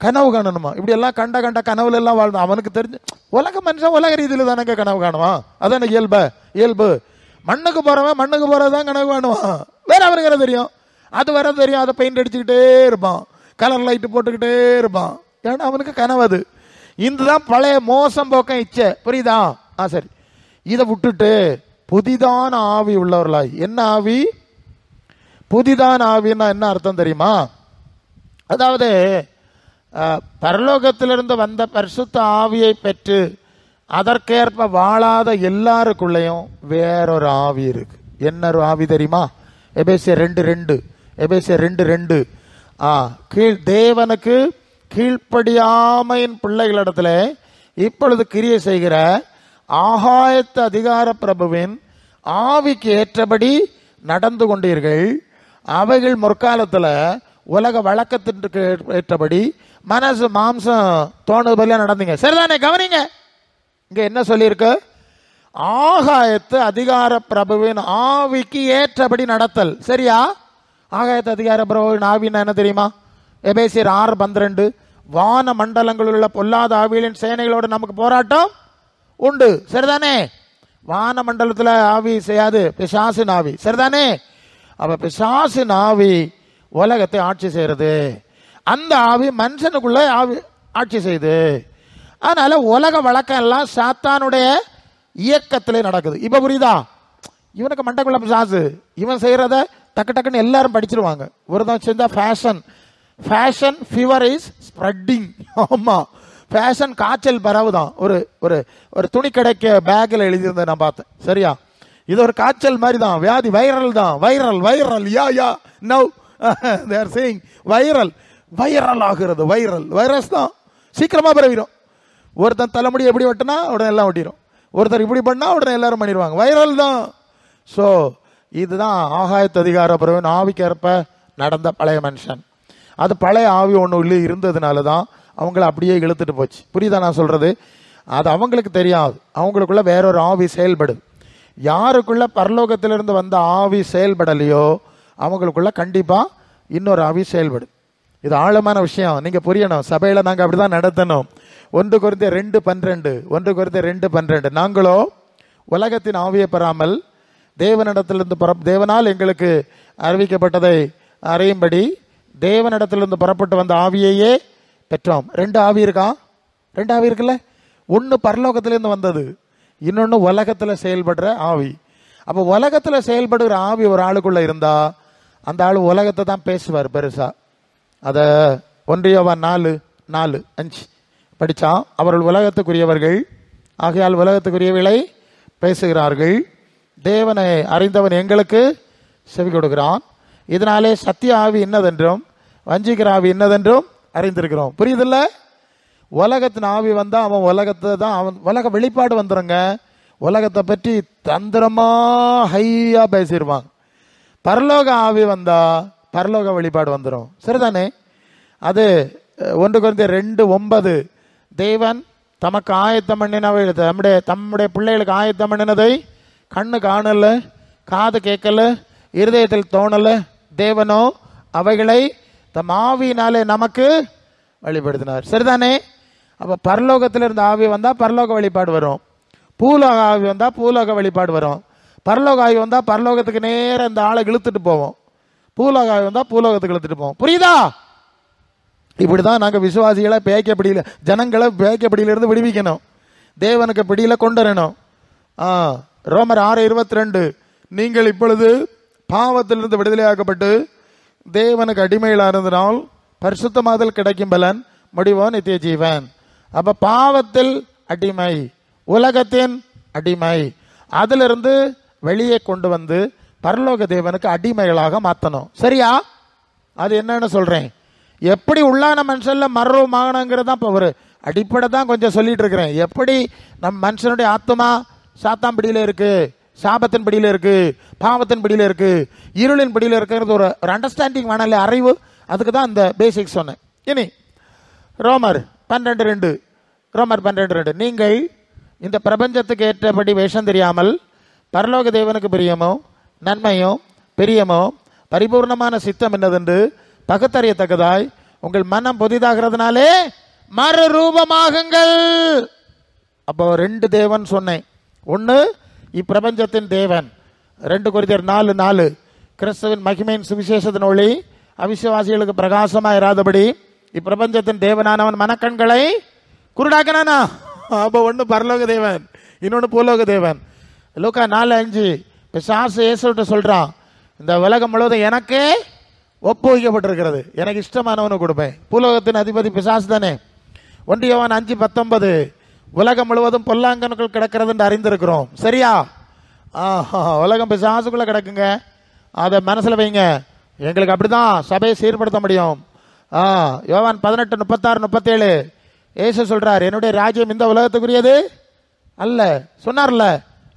Speaker 1: கனவு காணணுமா? இப்படி எல்லாம் கண்ட கனவுல எல்லாம் வாழ்ந்தான். அவனுக்கு தெரிஞ்சு உலக மனுஷன் உலக ரீதியில தானே கனவு காணுவான். அதான இயல்பு. மண்ணுக்கு போறதான் கனவு காணுவான். வேற அவனுக்கு என்ன தெரியும்? அது வர தெரியும். அதை பெயிண்ட் அடிச்சுக்கிட்டே இருப்பான், கலர் லைட்டு போட்டுக்கிட்டே இருப்பான். ஏன்னா அவனுக்கு கனவு அது. இதுதான் பழைய மோசம் போக்கம் இச்சை. புரியுதா? சரி. இதை விட்டுட்டு புதிதான ஆவி உள்ளவர்களாய். என்ன ஆவி? புதிதான ஆவின்னா என்ன அர்த்தம் தெரியுமா? அதாவது பரலோகத்திலிருந்து வந்த பரிசுத்த ஆவியை பெற்று அதற்கேற்ப வாழாத எல்லாருக்குள்ளேயும் வேறொரு ஆவி இருக்கு. என்ன ஒரு ஆவி தெரியுமா? எபேசியர் 2:2 தேவனுக்கு கீழ்ப்படியாமையின் பிள்ளைகளிடத்துல இப்பொழுது கிரியை செய்கிற ஆகாயத்து அதிகார பிரபுவின் ஆவிக்கு ஏற்றபடி நடந்து கொண்டீர்கள். அவைகள் முற்காலத்துல உலக வழக்கத்திற்கு ஏற்றபடி மனசு மாம்சம் தோணுதல நடந்தீங்க. சரிதானே? கவனிங்க, இங்க என்ன சொல்லியிருக்கு? ஆகாயத்து அதிகார பிரபுவின் ஆவிக்கு ஏற்றபடி நடத்தல். சரியா? ஆகாயத்து அதிகார பிரபுவின் ஆவின்னா என்ன தெரியுமா? எபேசியர் 6:12 வான மண்டலங்களில் உள்ள பொல்லாத ஆவிகளின் சேனைகளோடு நமக்கு போராட்டம் உண்டு. சரிதானே? வான மண்டலத்தில் ஆவி செய்யாது, பிசாசின் ஆவி. சரிதானே? அப்ப பிசாசின் ஆவி உலகத்தை ஆட்சி செய்யறது. அந்த ஆவி மனுஷனுக்குள்ள ஆவி ஆட்சி செய்யுது. அதனால உலக வழக்கம் எல்லாம் சாத்தானுடைய இயக்கத்திலே நடக்குது. இப்ப புரியுதா? இவனுக்கு மண்டக்குள்ள பிசாசு, இவன் செய்யறத டக்கு டக்குன்னு எல்லாரும் படிச்சிருவாங்க. ஒருதான் சேர்ந்தா ஃபேஷன் ஃபீவர் இஸ் ஸ்ப்ரெட்டிங். ஆமா, ஃபேஷன் காய்ச்சல் பரவுதான். ஒரு ஒரு ஒரு துணி கடைக்கு பேக்கில் எழுதியிருந்தேன் நான் பார்த்தேன். சரியா? இது ஒரு காய்ச்சல் மாதிரி தான், வியாதி வைரல் தான். Viral yeah now they are saying viral ஆகிறது. வைரஸ் தான் சீக்கிரமா பரவிடும். ஒருத்தன் தலைமுடி எப்படி வெட்டினா உடனே எல்லாம் வெட்டிடும், ஒருத்தர் இப்படி பண்ணா உடனே எல்லாரும் பண்ணிடுவாங்க. வைரல் தான். ஸோ இதுதான் ஆகாயத்து அதிகார பிறகு ஆவிக்கேற்ப நடந்த பழைய மனுஷன். அது பழைய ஆவி ஒன்று இருந்ததுனால தான் அவங்கள அப்படியே இழுத்துட்டு போச்சு. புரியுதா நான் சொல்றது? அது அவங்களுக்கு தெரியாது. அவங்களுக்குள்ள வேறொரு ஆவி செயல்படுது. யாருக்குள்ள பரலோகத்திலிருந்து வந்த ஆவி செயல்படலையோ அவங்களுக்குள்ள கண்டிப்பா இன்னொரு ஆவி செயல்படும். இது ஆழமான விஷயம், நீங்க புரியணும். சபையில நாங்க அப்படிதான் நடத்தணும். 1 கொரிந்தியர் 2:12 நாங்களோ உலகத்தின் ஆவியை பெறாமல் தேவனிடத்திலிருந்து தேவனால் எங்களுக்கு அறிவிக்கப்பட்டதை அறியும்படி தேவனிடத்திலிருந்து புறப்பட்டு வந்த ஆவியையே பெற்றோம். 2 ஆவி இருக்கா? 2 ஆவி இருக்குல்ல. ஒன்னு பரலோகத்திலிருந்து வந்தது, இன்னொன்னு உலகத்துல செயல்படுற ஆவி. அப்ப உலகத்துல செயல்படுகிற ஆவி ஒரு ஆளுக்குள்ள இருந்தா அந்த ஆளு உலகத்தை தான் பேசுவார் பெருசா. அத 1 யோவான் 4:5 படிச்சா, அவர்கள் உலகத்துக்குரியவர்கள் ஆகையால் உலகத்துக்குரியவர்களை பேசுகிறார்கள், தேவனை அறிந்தவன் எங்களுக்கு செவி கொடுக்கிறான், இதனாலே சத்திய ஆவி இன்னதென்றும் வஞ்சிக்கிற ஆவி இன்னதென்றும் அறிந்திருக்கிறோம். புரியுதில்ல? உலகத்தின் ஆவி வந்தா அவன் உலகத்தை தான், அவன் உலக வெளிப்பாடு வந்துருங்க. உலகத்தை பற்றி தந்திரமா ஹையா பேசிடுவாங்க. பரலோக ஆவி வந்தா பரலோக வெளிப்பாடு வந்துடும். சரிதானே? அது 1 கொரிந்தியர் 2:9 தேவன் தமக்கு ஆயத்தம் பண்ணினவை தம்முடைய பிள்ளைகளுக்கு ஆயத்தம் பண்ணினதை கண்ணு காணல, காது கேட்கல, இருதயத்தில் தோணல, தேவனோ அவைகளை தம் ஆவியினாலே நமக்கு வெளிப்படுத்தினார். சரிதானே? அப்ப பரலோகத்தில் இருந்த ஆவி வந்தா பரலோக வெளிப்பாடு வரும், பூலோக ஆவி வந்தா பூலோக வெளிப்பாடு வரும். பரலோக ஆவி வந்தா பரலோகத்துக்கு நேரம் இந்த ஆளை இழுத்துட்டு போவோம், பூலோக ஆவி வந்தா பூலோகத்துக்கு இழுத்துட்டு போவோம். புரியுதா? இப்படிதான் நாங்க விசுவாசிகளை பேய்க்க பிடியில, ஜனங்களை பேய்க்க பிடியிலிருந்து விடுவிக்கணும், தேவனுக்கு பிடியில கொண்டு வரணும். ரோமர் 6:22 நீங்கள் இப்பொழுது பாவத்திலிருந்து விடுதலையாக்கப்பட்டு தேவனுக்கு அடிமையில இருந்தனால் பரிசுத்தமாதல் கிடைக்கும் பலன் முடிவோ நித்திய ஜீவன். அப்ப பாவத்தில் அடிமை, உலகத்தின் அடிமை, அதிலிருந்து வெளியே கொண்டு வந்து பரலோக தேவனுக்கு அடிமைகளாக மாத்தணும். சரியா? அது என்னன்னு சொல்றேன். எப்படி உள்ளான மனுஷன்ல மர்வமாகணுங்கிறது தான் இப்போ ஒரு அடிப்படை தான் கொஞ்சம் சொல்லிட்டு இருக்கிறேன். எப்படி நம் மனுஷனுடைய ஆத்மா சாத்தான் பிடியில இருக்கு, சாபத்தின் பிடியில இருக்கு, பாவத்தின் பிடியில இருக்கு, இருளின் பிடியில இருக்கிறது ஒரு அண்டர்ஸ்டாண்டிங் வேணால, அறிவு. அதுக்கு தான் இந்த பேசிக்ஸ் சொன்னேன். இனி ரோமர் 12:2 நீங்கள் இந்த பிரபஞ்சத்துக்கு ஏற்றபடி வேஷம் தெரியாமல் பரலோக தேவனுக்கு பிரியமோ நன்மையோ பிரியமோ பரிபூர்ணமான சித்தம் என்னதென்று பகுத்தறியத்தக்கதாய் உங்கள் மனம் புதிதாகிறதுனாலே மறுரூபமாகுங்கள். அப்போ 2 தேவன் சொன்னேன். ஒன்று இப்பிரபஞ்சத்தின் தேவன், 2 கொரிந்தியர் 4:4 கிறிஸ்துவின் மகிமையின் சுவிசேஷத்தின் ஒளி அவிசுவாசிகளுக்கு பிரகாசமா இராதபடி இப்பிரபஞ்சத்தின் தேவனானவன் மனக்கண்களை குருடாக்கினானா. அப்போ ஒன்று பரலோக தேவன், இன்னொன்று பூலோக தேவன். லூக்கா 4:5 பிசாசு இயேசுட்ட சொல்றான், இந்த உலகம் முழுவதும் எனக்கே ஒப்புவிக்கப்பட்டிருக்கிறது, எனக்கு இஷ்டமானவனு கொடுப்பேன். பூலோகத்தின் அதிபதி பிசாசு தானே. 1 யோவான் 5:19 உலகம் முழுவதும் பொல்லாங்கனுக்குள் கிடக்கிறது என்று அறிந்திருக்கிறோம். சரியா? உலகம் பிசாசுக்குள்ள கிடக்குங்க, அதை மனசுல வைங்க. எங்களுக்கு அப்படிதான் சபையை சீர்படுத்த முடியும். யோவான் 18:36-37 ஏசு சொல்றார், என்னுடைய ராஜ்யம் இந்த உலகத்துக்குரியது அல்ல. சொன்னார்ல,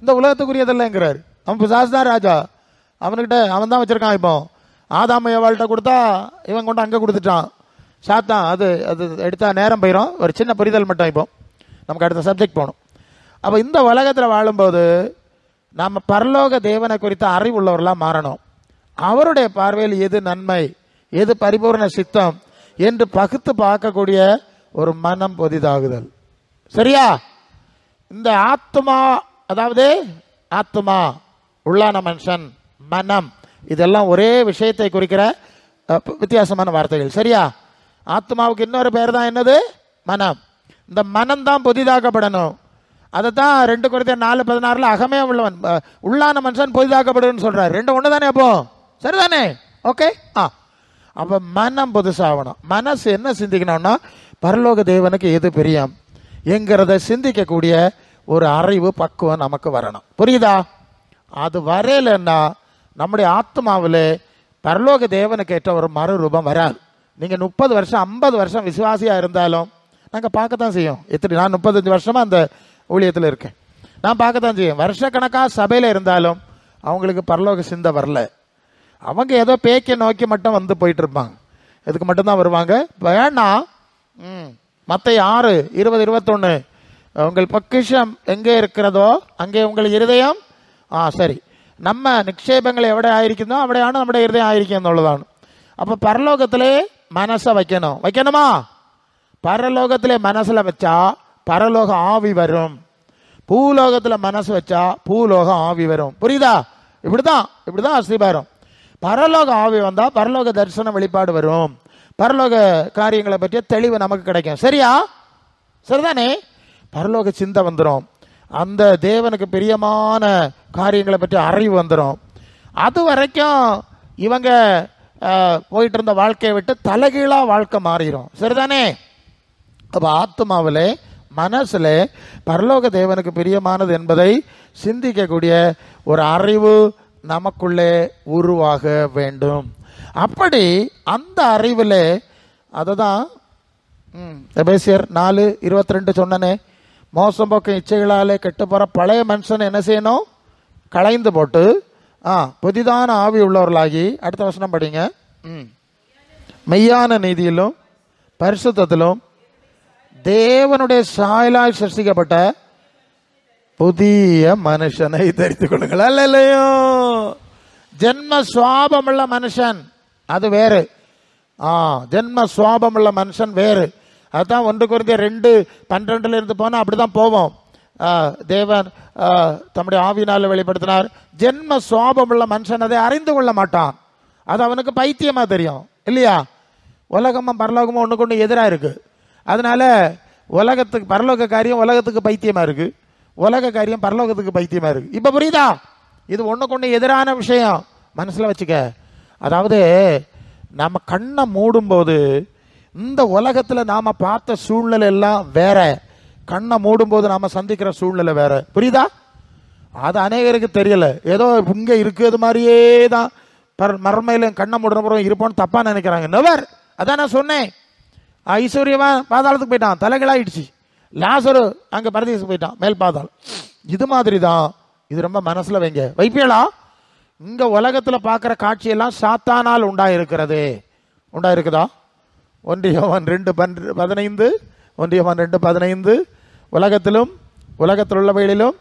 Speaker 1: இந்த உலகத்துக்குரியதல்லங்கிறார். அவன் பிசாசு தான் ராஜா, அவனுக்கிட்ட அவன் தான் வச்சிருக்கான். இப்போ ஆதாம் ஏவாள்கிட்ட கொடுத்தா இவன் கொண்டு அங்கே கொடுத்துட்டான் சாத்தான். அது அது எடுத்தா நேரம் போயிடும். ஒரு சின்ன புரிதல் மட்டும், இப்போ நமக்கு அடுத்த சப்ஜெக்ட் போகணும். அப்போ இந்த உலகத்தில் வாழும்போது நம்ம பரலோக தேவனை குறித்த அறிவு உள்ளவர்களாக மாறணும். அவருடைய பார்வையில் எது நன்மை, எது பரிபூர்ண சித்தம் என்று பகுத்து பார்க்கக்கூடிய ஒரு மனம் புதிதாகுதல். சரியா? இந்த ஆத்மா, அதாவது ஆத்மா, உள்ளான மனுஷன், மனம், இதெல்லாம் ஒரே விஷயத்தை குறிக்கிற வித்தியாசமான வார்த்தைகள். சரியா? ஆத்மாவுக்கு இன்னொரு பேர் தான் என்னது? மனம். இந்த மனம் தான் புதிதாக்கப்படணும். அதை தான் 2 கொரிந்தியர் 4:16 அகமே உள்ளவன் உள்ளான மனுஷன் புதிதாக்கப்படுன்னு சொல்றாரு. 2 ஒன்று தானே? அப்போ சரிதானே? ஓகே. அப்போ மனம் புதுசாகணும். மனசு என்ன சிந்திக்கணும்னா, பரலோக தேவனுக்கு எது பிரியம் என்கிறத சிந்திக்கக்கூடிய ஒரு அறிவு, பக்குவம் நமக்கு வரணும். புரியுதா? அது வரையிலன்னா நம்முடைய ஆத்மாவில் பரலோக தேவனுக்கு ஏற்ற ஒரு மறுரூபம் வராது. நீங்கள் 30 வருஷம் 50 வருஷம் விசுவாசியாக இருந்தாலும் நாங்கள் பார்க்கத்தான் செய்யும். நான் 35 வருஷமாக அந்த ஊழியத்தில் இருக்கேன். நான் பார்க்கத்தான் செய்யும். வருஷக்கணக்காக சபையில் இருந்தாலும் அவங்களுக்கு பரலோக சிந்தை வரல. அவங்க ஏதோ பேக்கை நோக்கி மட்டும் வந்து போயிட்டு இருப்பாங்க. இதுக்கு மட்டும்தான் வருவாங்க. வேணா மத்தேயு 6:20-21 உங்கள் பொக்கிஷம் எங்கே இருக்கிறதோ அங்கே உங்கள் இருதயம். சரி, நம்ம நிக்ஷேபங்கள் எവിടെ ஆயிருக்குதோ அവിടെയാണ് നമ്മുടെ இருதயம் ஆயிருக்கும் எന്നുള്ളതാണ്. அப்போ பரலோகத்திலே மனசை வைக்கணுமா? பரலோகத்திலே மனசில் வச்சா பரலோக ஆவி வரும். பூலோகத்தில் மனசு வச்சா பூலோக ஆவி வரும். புரியுதா? இப்படிதான் அஸ்திபாரம். பரலோக ஆவி வந்தால் பரலோக தரிசனம் வெளிப்பாடு வரும். பரலோக காரியங்களை பற்றிய தெளிவு நமக்கு கிடைக்கும். சரியா? சரிதானே? பரலோக சிந்தை வந்துடும். அந்த தேவனுக்கு பிரியமான காரியங்களை பற்றி அறிவு வந்துடும். அது வரைக்கும் இவங்க போயிட்டு இருந்த வாழ்க்கையை விட்டு தலைகீழா வாழ்க்கை மாறிடும். சரிதானே? அப்போ ஆத்மாவில் மனசில் பரலோக தேவனுக்கு பிரியமானது என்பதை சிந்திக்கக்கூடிய ஒரு அறிவு நமக்குள்ளே உருவாக வேண்டும். அப்படி அந்த அறிவில் அதை தான் எபேசியர் 4:22 சொன்னனே, மோசம் போக்க இச்சைகளாலே கெட்டு போகிற பழைய மனுஷன் என்ன செய்யணும்? களைந்து போட்டு புதிதான ஆவி உள்ளவர்களாகி, அடுத்த வசனம் படிங்க, மெய்யான நீதியிலும் பரிசுத்தத்திலும் தேவனுடைய சாயலாய் சிருஷ்டிக்கப்பட்ட புதிய மனுஷனை தரித்துக் கொள்ளுங்கள். அல்லையோ, ஜென்ம சுவாபமுள்ள மனுஷன் அது வேறு. ஜென்ம சுவாபமுள்ள மனுஷன் வேறு. அதுதான் 1 கொரிந்தியர் 2:12 போனால் அப்படிதான் போவோம். தேவன் தம்முடைய ஆவியினால் வெளிப்படுத்தினார். ஜென்ம சுவாபமுள்ள மனுஷன் அதை அறிந்து கொள்ள மாட்டான். அது அவனுக்கு பைத்தியமா தெரியும். இல்லையா? உலகமும் பரலோகமும் ஒன்றுக்கு ஒன்று எதிராக இருக்கு. அதனால உலகத்துக்கு பரலோக காரியம் உலகத்துக்கு பைத்தியமா இருக்கு, உலக காரியம் பரலோகத்துக்கு பைத்தியமா இருக்கு. இப்ப புரியுதா? இது ஒண்ணுக்கு ஒண்ணு எதிரான விஷயம். மனசுல வச்சுக்க. அதாவது நம்ம கண்ணை மூடும்போது இந்த உலகத்துல நாம பார்த்த சூழ்நிலை எல்லாம் வேற, கண்ணை மூடும்போது நாம சந்திக்கிற சூழ்நிலை வேற. புரியுதா? அது அநேகருக்கு தெரியல. ஏதோ இங்க இருக்கிறது மாதிரியே தான் மர்மையில கண்ணை மூடுறப்புறம் இருப்போம்னு தப்பா நினைக்கிறாங்க. நெவர். அதான் நான் சொன்னேன். ஐஸ்வர்யவன் பாதாளத்துக்கு போயிட்டான், தலைகளாயிடுச்சு. லாசரு அங்க பரதேசத்துக்கு போயிட்டான், மேல் பாதாளம். இது மாதிரி தான். இது ரொம்ப மனசுல வைப்பீங்களா? இங்க உலகத்துல பாக்குற காட்சியெல்லாம் சாத்தானால் உண்டாயிருக்குதா? 1 யோவான் 2:15 1 யோவான் 2:15 உலகத்தில் உள்ளவைகளிலும்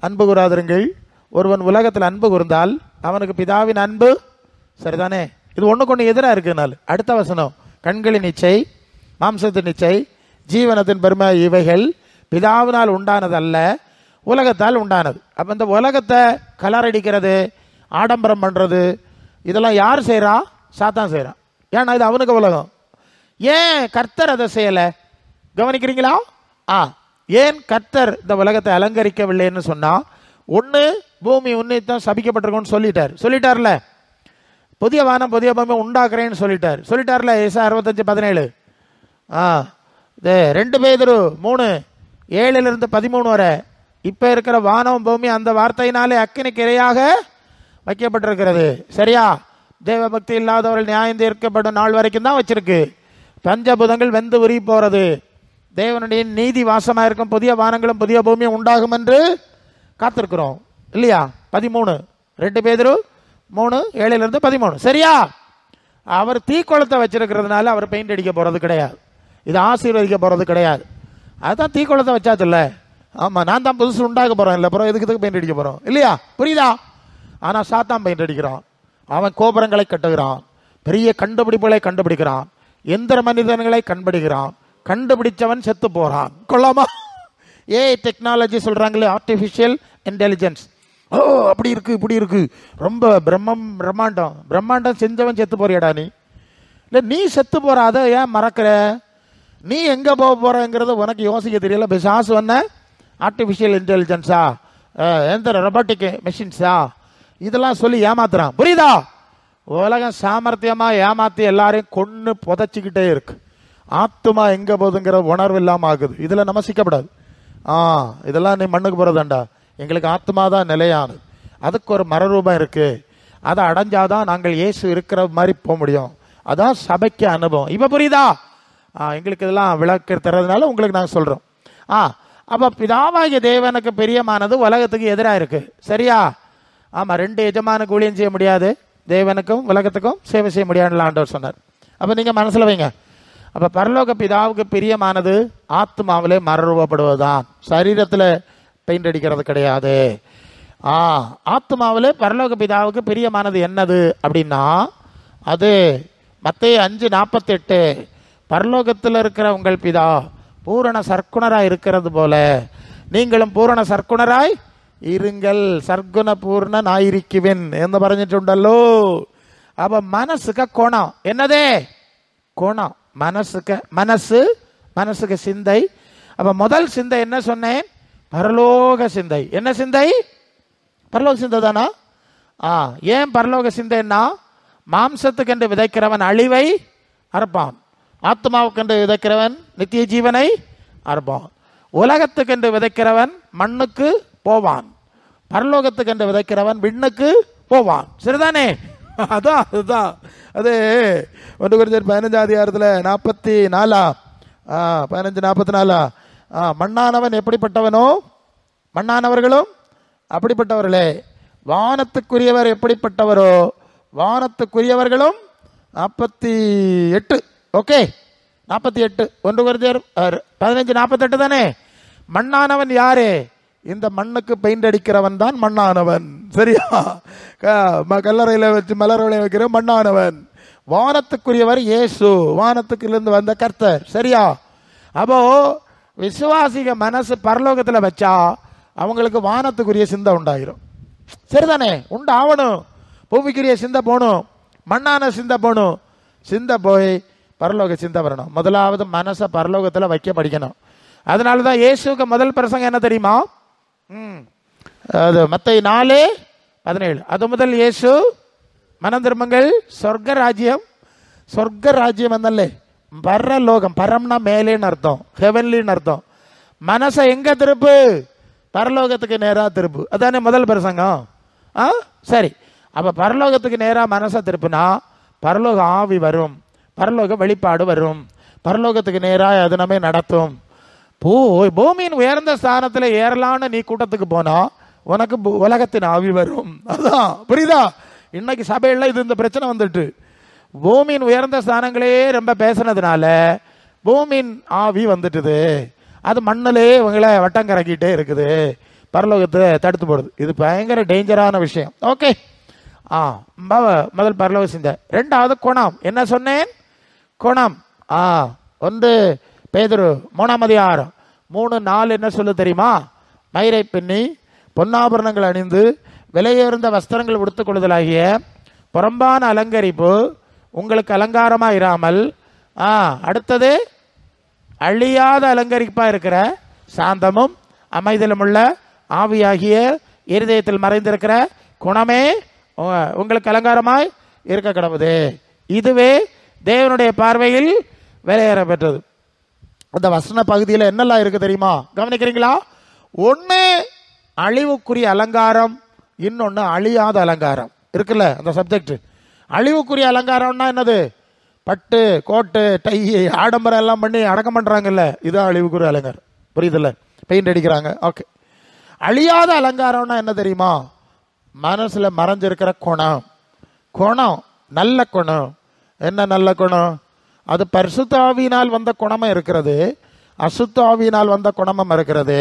Speaker 1: அன்பு கூறாதிருங்கள். ஒருவன் உலகத்தில் அன்பு கூர்ந்தால் அவனுக்கு பிதாவின் அன்பு. சரிதானே? இது ஒண்ணுக்கு ஒண்ணு எதிராக இருக்குனால. அடுத்த வசனம், கண்களின் இச்சை, மாம்சத்தின் இச்சை, ஜீவனத்தின் பெருமை இவைகள் பிதாவினால் உண்டானது அல்ல, உலகத்தால் உண்டானது. அப்ப இந்த உலகத்தை கலரடிக்கிறது, ஆடம்பரம் பண்றது, இதெல்லாம் யார் செய்யறா? சாத்தான் செய்யறான். ஏன்னா இது அவனுக்கு உலகம். ஏன் கர்த்தர் அதை செய்யல? கவனிக்கிறீங்களா? ஏன் கர்த்தர் இந்த உலகத்தை அலங்கரிக்கவில்லைன்னு சொன்னா, ஒண்ணு பூமி உன்னித்தான் சபிக்கப்பட்டிருக்கும்னு சொல்லிட்டார்ல. புதிய வானம் புதிய பூமி உண்டாக்குறேன்னு சொல்லிட்டார்ல. ஏசாயா 65:17. 2 பேதுரு 3:7-13 வரை இப்ப இருக்கிற வானம் பூமி அந்த வார்த்தையினாலே அக்கினிக்கு இரையாக வைக்கப்பட்டிருக்கிறது. சரியா? தேவ பக்தி இல்லாதவர்கள் நியாயம் தீர்க்கப்படும் நாள் வரைக்கும் தான் வச்சிருக்கு. பஞ்சபூதங்கள் வெந்து உரி போறது, தேவனுடைய நீதி வாசமா இருக்கும் புதிய வானங்களும் புதிய பூமியும் உண்டாகும் என்று காத்திருக்கிறோம். இல்லையா? 13 2 பேதுரு 3:7-13. சரியா? அவர் தீக்குளத்தை வச்சிருக்கிறதுனால அவர் பெயிண்ட் அடிக்க போறது கிடையாது. இது ஆசீர்வதிக்க போறது கிடையாது. அதுதான் தீக்குளத்தை வச்சாச்சுல்ல. ஆமா, நான் தான் புதுசு உண்டாக்க போறேன். இல்ல அப்புறம் எதுக்கு பெயிண்ட் அடிக்க போறோம்? இல்லையா? புரியுதா? ஆனா சாத்தான் பெயிண்ட் அடிக்கிறான். அவன் கோபுரங்களை கட்டுகிறான், பெரிய கண்டுபிடிப்புகளை கண்டுபிடிக்கிறான், எந்திர மனிதன்களை கண்டுபிடிக்கிறான். கண்டுபிடிச்சவன் செத்து போறான். கொள்ளாமா? டெக்னாலஜி சொல்றாங்களே, ஆர்டிஃபிஷியல் இன்டெலிஜென்ஸ். ஓ அப்படி இருக்கு இப்படி இருக்கு, ரொம்ப பிரம்மாண்டம் செஞ்சவன் செத்து போறியாடா நீ? இல்லை நீ செத்து போற, அதை ஏன் மறக்கிற? நீ எங்க போக போறங்கிறத உனக்கு யோசிக்க தெரியல. பிசாசு வந்த ஆர்டிஃபிஷியல் இன்டெலிஜென்ஸா, எந்த ரொபோட்டிக் மெஷின்ஸா, இதெல்லாம் சொல்லி ஏமாத்துறான். புரியுதா? உலகம் சாமர்த்தியமா ஏமாத்தி எல்லாரையும் கொன்னு புதைச்சிக்கிட்டே இருக்கு. ஆத்துமா எங்க போகுதுங்கிற உணர்வு இல்லாம ஆகுது. இதுல நம்ம சிக்கப்படாது. இதெல்லாம் நீ மண்ணுக்கு போறதாண்டா, எங்களுக்கு ஆத்மா தான் நிலையானது. அதுக்கு ஒரு மரரூபம் இருக்கு, அதை அடைஞ்சாதான் நாங்கள் இயேசு இருக்கிற மாதிரி போக முடியும். அதான் சபைக்கு அனுபவம். இப்ப புரியுதா? எங்களுக்கு இதெல்லாம் விளக்க தர்றதுனால உங்களுக்கு நாங்கள் சொல்றோம். அப்ப பிதாவாகிய தேவனுக்கு பிரியமானது உலகத்துக்கு எதிராக இருக்கு. சரியா? ஆமா, 2 எஜமானுக்கு ஊழியம் செய்ய முடியாது, தேவனுக்கும் உலகத்துக்கும் சேவை செய்ய முடியாதுன்னு ஆண்டவர் சொன்னார். அப்ப நீங்க மனசுல வைங்க. அப்ப பரலோக பிதாவுக்கு பிரியமானது ஆத்மாவிலே மறுரூபப்படுவதுதான், சரீரத்தில் பெயிண்ட் அடிக்கிறது கிடையாது. ஆத்மாவிலே பரலோக பிதாவுக்கு பிரியமானது என்னது அப்படின்னா, அது மத்தேயு 5:48, பரலோகத்தில் இருக்கிற உங்கள் பிதா பூரண சர்க்குணராய் இருக்கிறது போல நீங்களும் பூரண சர்க்குணராய் இருங்கள், சர்க்குண பூர்ணன் ஆயிருக்குவேன் എന്ന് പറഞ്ഞിട്ടുണ്ടല്ലോ. அப்ப மனசுக்கு கோணம் என்னதே? கோணம் மனசுக்கு சிந்தை. அப்ப முதல் சிந்தை என்ன சொன்னேன்? பரலோக சிந்தை. என்ன சிந்தை? பரலோக சிந்தை தானா? ஏன் பரலோக சிந்தைன்னா, மாம்சத்துக்கென்று விதைக்கிறவன் அழிவை அறுப்பான், ஆத்மாவுக்கென்று விதைக்கிறவன் நித்திய ஜீவனை அறுப்பான். உலகத்துக்கென்று விதைக்கிறவன் மண்ணுக்கு போவான், பரலோகத்துக்கென்று விதைக்கிறவன் விண்ணுக்கு போவான். சரிதானே? அதுதான் அது 1 Corinthians 15:44 மண்ணானவன் எப்படிப்பட்டவனோ மண்ணானவர்களும் அப்படிப்பட்டவர்களே, வானத்துக்குரியவர் எப்படிப்பட்டவரோ வானத்துக்குரியவர்களும். 48 ஓகே, 48 1 Corinthians 15:48 தானே? மண்ணானவன் யாரு? இந்த மண்ணுக்கு பெயிண்ட் அடிக்கிறவன் தான் மண்ணானவன். சரியா? கல்லறையில வச்சு மலர்களை வைக்கிற மண்ணானவன். வானத்துக்குரியவர் இயேசு, வானத்துக்குள்ளேருந்து வந்த கர்த்தர். சரியா? அப்போ விசுவாசிக மனசு பரலோகத்துல வச்சா அவங்களுக்கு வானத்துக்குரிய சிந்தை உண்டாயிரும். சரிதானே? உண்டாகணும். பூமிக்குரிய சிந்தை போகணும், மண்ணான சிந்தை போகணும். சிந்தை போய் பரலோக சிந்தை வரணும். முதலாவது மனசை பரலோகத்துல வைக்க படிக்கணும். அதனாலதான் இயேசுக்கு முதல் பிரசங்கம் என்ன தெரியுமா? அது மத்தேயு 4:17. அது முதல் இயேசு மனம் திரும்புங்கள், சொர்க்க ராஜ்யம் എന്നല്ലേ, பரலோகம். பரம்னா மேலேன்னு அர்த்தம், ஹெவன்லின்னு அர்த்தம். மனசை எங்க திருப்பு? பரலோகத்துக்கு நேரா திருப்பு. அதானே முதல் பிரசங்கம். சரி, அப்ப பரலோகத்துக்கு நேரா மனசை திருப்புனா பரலோக ஆவி வரும், பரலோக வெளிப்பாடு வரும், பரலோகத்துக்கு நேரா அது நம்ம நடத்தும். பூமியின் உயர்ந்த ஸ்தானத்துல ஏறலான்னு நீ கூட்டத்துக்கு போனா உனக்கு உலகத்தின் ஆவி வரும். அதான் புரியுதா? இன்னைக்கு சபையில இது இந்த பிரச்சனை வந்துட்டு, பூமியின் உயர்ந்த ஸ்தானங்களே ரொம்ப பேசுனதுனால பூமியின் ஆவி வந்துட்டுது. அது மண்ணிலே இவங்களை வட்டம் கறக்கிட்டே இருக்குது, பரலோகத்தை தடுத்து போடுது. இது பயங்கர டேஞ்சரான விஷயம். ஓகே, முதல் பரலோக சிந்தை. 2வது குணம். என்ன சொன்னேன்? குணம். 1 பேதுரு 3:4 என்ன சொல்லு தெரியுமா? மயிரை பின்னி பொன்னாபரணங்கள் அணிந்து விலையுயர்ந்த வஸ்திரங்கள் உடுத்துக் கொள்ளுதலாகிய புறம்பான அலங்கரிப்பு உங்களுக்கு அலங்காரமா இராமல், அடுத்தது அழியாத அலங்கரிப்பா இருக்கிற சாந்தமும் அமைதலும் உள்ள ஆவியாகிய இருதயத்தில் மறைந்திருக்கிற குணமே உங்களுக்கு அலங்காரமாய் இருக்க கடவுது. இதுவே தேவனுடைய பார்வையில் விலையேற பெற்றது. அந்த வசன பகுதியில் என்னெல்லாம் இருக்கு தெரியுமா? கவனிக்கிறீங்களா? 1 அழிவுக்குரிய அலங்காரம், இன்னொன்னு அழியாத அலங்காரம் இருக்குல்ல. அந்த சப்ஜெக்ட் அழிவுக்குரிய அலங்காரம்னா என்னது? பட்டு கோட்டு டை ஆடம்பரம் எல்லாம் பண்ணி அடக்கம் பண்றாங்கல்ல, இதுதான் அழிவுக்குரிய அலங்காரம். புரியுதுல்ல? பெயிண்ட் அடிக்கிறாங்க. ஓகே. அழியாத அலங்காரம்னா என்ன தெரியுமா? மனசுல மறைஞ்சிருக்கிற குணம். நல்ல குணம். என்ன நல்ல குணம்? அது பரிசுத்த ஆவியினால் வந்த குணமும் இருக்கிறது, அசுத்த ஆவியினால் வந்த குணமும் இருக்கிறது.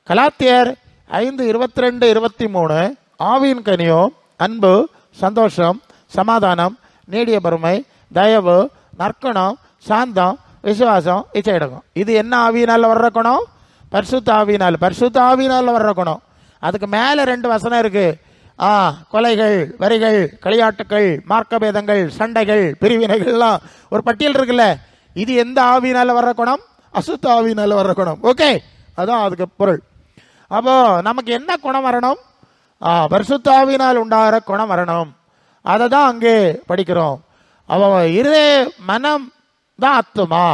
Speaker 1: கலாத்தியர் 5:22-23 ஆவியின் கனியோ அன்பு, சந்தோஷம், சமாதானம், நீடிய பொறுமை, தயவு, நற்குணம், சாந்தம், விசுவாசம், இச்சையடக்கம். இது என்ன ஆவியினால் வர்ற குணம்? பரிசுத்த ஆவியினால், பரிசுத்த ஆவியினால் வர்ற குணம். அதுக்கு மேலே 2 வசனம் இருக்கு. கொலைகள், வரிகள், களியாட்டுக்கள், மார்க்கபேதங்கள், சண்டைகள், பிரிவினைகள்லாம் ஒரு பட்டியல் இருக்குல்ல. இது எந்த ஆவியினால வர்ற குணம்? அசுத்த ஆவியினால வர்ற குணம். ஓகே, அதான் அதுக்கு பொருள். அப்போ நமக்கு என்ன குணம் வரணும்? பரிசுத்த ஆவியினால் உண்டாகிற குணம் வரணும். அதை தான் அங்கே படிக்கிறோம். அவ இருதய மனம் தான் ஆத்துமா.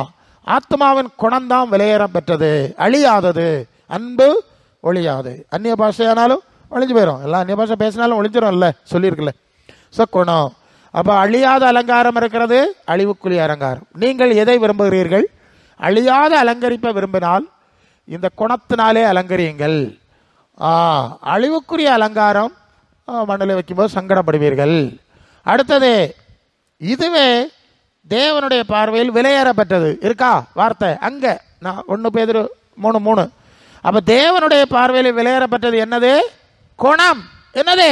Speaker 1: ஆத்மாவின் குணம் தான் விலையேறம் பெற்றது, அழியாதது, அன்பு ஒழியாது. அந்நிய பாஷையானாலும் ஒழிஞ்சு போயிடும். எல்லாம் அந்நிய பாஷை பேசினாலும் ஒழிஞ்சிடும் இல்லை, சொல்லியிருக்குல்ல. ஸோ குணம். அப்போ அழியாத அலங்காரம் இருக்கிறது, அழிவுக்குரிய அலங்காரம். நீங்கள் எதை விரும்புகிறீர்கள்? அழியாத அலங்கரிப்பை விரும்பினால் இந்த குணத்தினாலே அலங்கரியுங்கள். அழிவுக்குரிய அலங்காரம் மண்ணில் வைக்கும்போது சங்கடப்படுவீர்கள். அடுத்தது, இதுவே தேவனுடைய பார்வையில் விலையேறப்பட்டது. இருக்கா வார்த்தை அங்க? நான் 1 பேதுரு 3:3. அப்ப தேவனுடைய பார்வையில் விலையேறப்பட்டது என்னது? குணம். என்னது?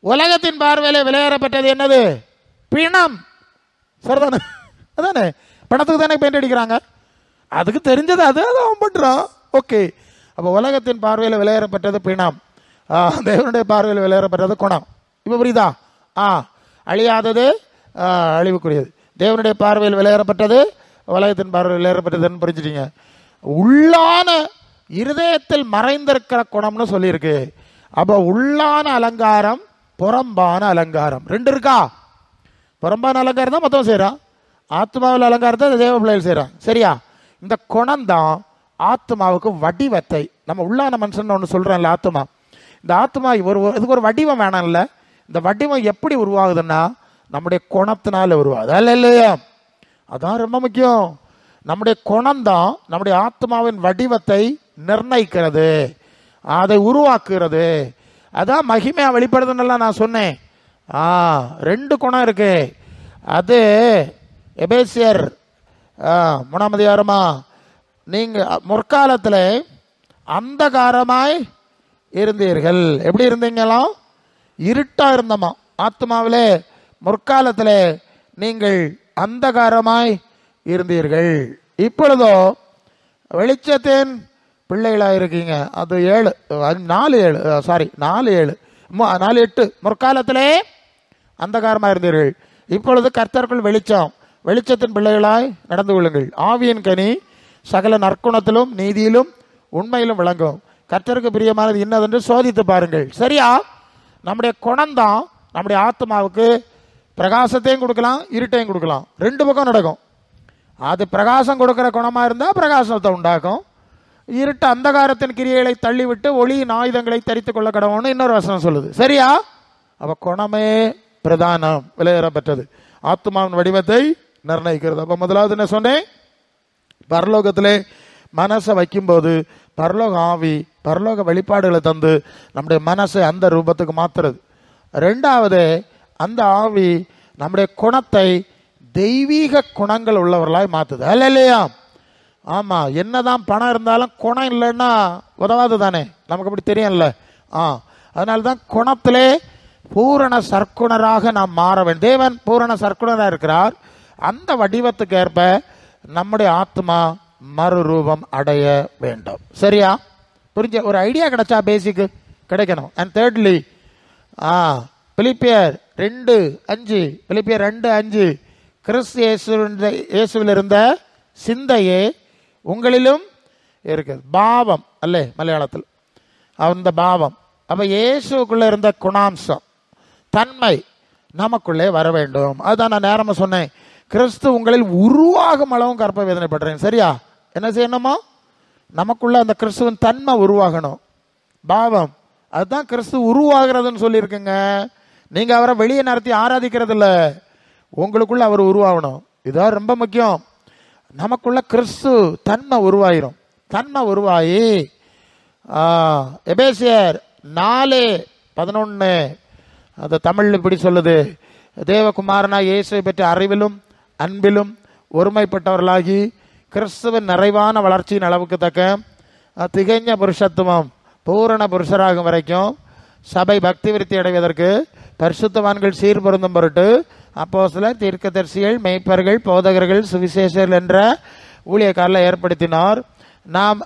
Speaker 1: உலகத்தின் பார்வையில் விலையேறப்பட்டது என்னது? பிணம். சரிதானே? அதானே, பணத்துக்கு தானே பெயிண்ட் அடிக்கிறாங்க. அதுக்கு தெரிஞ்சது அது அவன் பண்றான். ஓகே, அப்ப உலகத்தின் பார்வையில் விலையேறப்பட்டது பிணம், தேவனுடைய பார்வையில் விலையேறப்பட்டது குணம். இப்ப புரியுதா? அழியாதது, அழிவுக்குரியது. தேவனுடைய பார்வையில் விலையேறப்பட்டது, உலகத்தின் பார்வையில் விலையேறப்பட்டதுன்னு புரிஞ்சுட்டீங்க. உள்ளான இருதயத்தில் மறைந்திருக்கிற குணம்னு சொல்லியிருக்கு. அப்ப உள்ளான அலங்காரம், புறம்பான அலங்காரம் 2 இருக்கா? புறம்பான அலங்காரம் தான் மொத்தம் செய்யறான். ஆத்மாவில் அலங்காரத்தை தேவ பிள்ளைகள் செய்யறான். சரியா? இந்த குணம் தான் ஆத்மாவுக்கு வடிவத்தை. நம்ம உள்ளான மனுஷன் ஒன்று சொல்றோம்ல, ஆத்மா. இந்த ஆத்மா இதுக்கு ஒரு வடிவம் வேணாம்ல. இந்த வடிவம் எப்படி உருவாகுதுன்னா நம்முடைய குணத்தினால உருவாகுது. அல்ல இல்லையா? அதான் ரொம்ப முக்கியம். நம்முடைய குணம் தான் நம்முடைய ஆத்மாவின் வடிவத்தை நிர்ணயிக்கிறது, அதை உருவாக்குகிறது. அதான் மகிமையா வெளிப்படுதுன்னெல்லாம் நான் சொன்னேன். 2 குணம் இருக்கு. அது எபேசியர் 3ஆம் அதிகாரமா, நீங்க முற்காலத்தில் அந்தகாரமாய் இருந்தீர்கள். எப்படி இருந்தீங்களாம்? இருட்டா இருந்தமா. ஆத்மாவிலே முற்காலத்தில் நீங்கள் அந்தகாரமாய் இருந்தீர்கள். இப்பொழுதோ வெளிச்சத்தின் பிள்ளைகளாக இருக்கீங்க. அது 4:8. முற்காலத்திலே அந்தகாரமாக இருந்தீர்கள், இப்பொழுது கர்த்தருக்குள் வெளிச்சம், வெளிச்சத்தின் பிள்ளைகளாய் நடந்து கொள்ளுங்கள். ஆவியின் கனி சகல நற்குணத்திலும் நீதியிலும் உண்மையிலும் விளங்கும். கர்த்தருக்கு பிரியமானது இன்னதென்று சோதித்து பாருங்கள். சரியா? நம்முடைய குணம்தான் நம்முடைய ஆத்மாவுக்கு பிரகாசத்தையும் கொடுக்கலாம், இருட்டையும் கொடுக்கலாம். 2 பக்கம் நடக்கும். அது பிரகாசம் கொடுக்கிற குணமா இருந்தால் பிரகாசத்தை உண்டாக்கும். இருட்டு அந்தகாரத்தின் கிரியைகளை தள்ளிவிட்டு ஒளியின் ஆயுதங்களை தரித்து கொள்ள கடவுள்னு இன்னொரு வசனம் சொல்லுது. சரியா? அப்ப குணமே பிரதானம், விலையேறப்பட்டது, ஆத்மாவின் வடிவத்தை நிர்ணயிக்கிறது. அப்ப முதலாவது என்ன சொன்னேன்? பரலோகத்திலே மனசை வைக்கும்போது பரலோக ஆவி பரலோக வெளிப்பாடுகளை தந்து நம்முடைய மனசை அந்த ரூபத்துக்கு மாத்துறது. 2வது, அந்த ஆவி நம்முடைய குணத்தை தெய்வீக குணங்கள் உள்ளவர்களாய் மாத்துது. அல்ல இல்லையா? ஆமா, என்னதான் பணம் இருந்தாலும் குணம் இல்லைன்னா உதவாது தானே, நமக்கு அப்படி தெரியும்ல. அதனால்தான் குணத்திலே பூரண சர்க்குணராக நாம் மாற வேண்டும். தேவன் பூரண சர்க்குணராக இருக்கிறார். அந்த வடிவத்துக்கு ஏற்ப நம்முடைய ஆத்மா மறுரூபம் அடைய வேண்டும். சரியா? புரிஞ்ச? ஒரு ஐடியா கிடைச்சா பேசிக்கு கிடைக்கணும். அண்ட் தேர்ட்லி, பிலிப்பியர் 2:5 கிறிஸ்து இயேசுவில் இருந்த சிந்தையே உங்களிலும் இருக்குது. பாவம் அல்லே மலையாளத்தில், அந்த பாவம். அப்ப இயேசுக்குள்ள இருந்த குணாம்சம், தன்மை நமக்குள்ளே வர வேண்டும். அதுதான் நான் நேரமா சொன்னேன். கிறிஸ்து உங்களில் உருவாகும் அளவும் கற்ப வேதனைப்படுறேன். சரியா? என்ன செய்யணுமா? நமக்குள்ள அந்த கிறிஸ்துவின் தன்மை உருவாகணும். பாவம், அதுதான் கிறிஸ்து உருவாகிறதுன்னு சொல்லியிருக்குங்க. நீங்க அவரை வெளியே நடத்தி ஆராதிக்கிறது இல்ல, உங்களுக்குள்ள அவர் உருவாகணும். இதுதான் ரொம்ப முக்கியம். நமக்குள்ள கிறிஸ்து தன்மை உருவாயிரும். தன்மை உருவாயி எபேசியர் 4:11 அது தமிழ் இப்படி சொல்லுது: தேவகுமாரனா இயேசுவை பற்றி அறிவிலும் அன்பிலும் ஒருமைப்பட்டவர்களாகி கிறிஸ்துவின் நிறைவான வளர்ச்சியின் அளவுக்கு தக்க திகஞ்ச புருஷத்துவம் பூரண புருஷராகும் வரைக்கும் சபை பக்தி விருத்தி அடைவதற்கு பரிசுத்தவான்கள் சீர் பொருந்தும் பொருட்டு அப்போஸ்தலர், தீர்க்கதரிசிகள், மேய்ப்பர்கள், போதகர்கள், சுவிசேஷர்கள் என்ற ஊழியக்காரர்களை ஏற்படுத்தினார். நாம்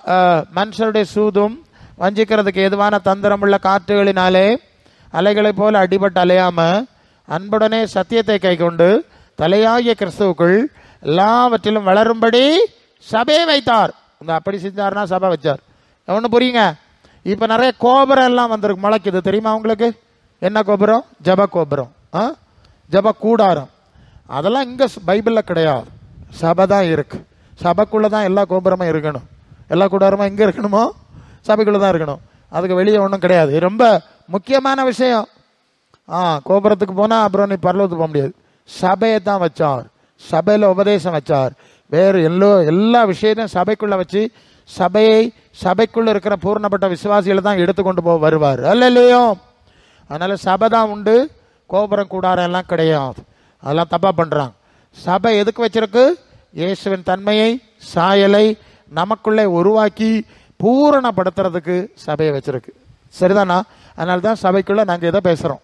Speaker 1: மனுஷருடைய சூதும் வஞ்சிக்கிறதுக்கு ஏதுவான தந்திரமுள்ள காற்றுகளினாலே அலைகளைப் போல அடிபட்டு அலையாம அன்புடனே சத்தியத்தை கை கொண்டு தலையாகிய கிறிஸ்துவுக்குள் எல்லாவற்றிலும் வளரும்படி சபையை வைத்தார். இந்த அப்படி செஞ்சார்னா சபை வச்சார். ஒன்று புரியுங்க. இப்போ நிறைய கோபுரம் எல்லாம் வந்திருக்கு, முளைக்குது. தெரியுமா உங்களுக்கு? என்ன கோபுரம்? ஜப கோபுரம், ஜப கூடாரம். அதெல்லாம் இங்கே பைபிளில் கிடையாது. சபை தான் இருக்கு. சபைக்குள்ளே தான் எல்லா கோபுரமும் இருக்கணும். எல்லா கூடாரமும் எங்கே இருக்கணுமோ சபைக்குள்ளே தான் இருக்கணும். அதுக்கு வெளியே ஒன்றும் கிடையாது. ரொம்ப முக்கியமான விஷயம். கோபுரத்துக்கு போனால் அப்புறம் நீ பரலோகத்துக்கு போக முடியாது. சபையை தான் வச்சார். சபையில் உபதேசம் வச்சார். வேறு எல்லா விஷயத்தையும் சபைக்குள்ளே வச்சு சபைக்குள்ளே இருக்கிற பூர்ணப்பட்ட விசுவாசிகளை தான் எடுத்துக்கொண்டு வருவார். இல்லையோ? அதனால் சபை தான் உண்டு, கோபுரம் கூடாரம் எல்லாம் கிடையாது. அதெல்லாம் தப்பாக பண்ணுறாங்க. சபை எதுக்கு வச்சிருக்கு? இயேசுவின் தன்மையை சாயலை நமக்குள்ளே உருவாக்கி பூரணப்படுத்துறதுக்கு சபையை வச்சிருக்கு. சரிதானா? அதனால தான் சபைக்குள்ளே நாங்கள் இதை பேசுகிறோம்.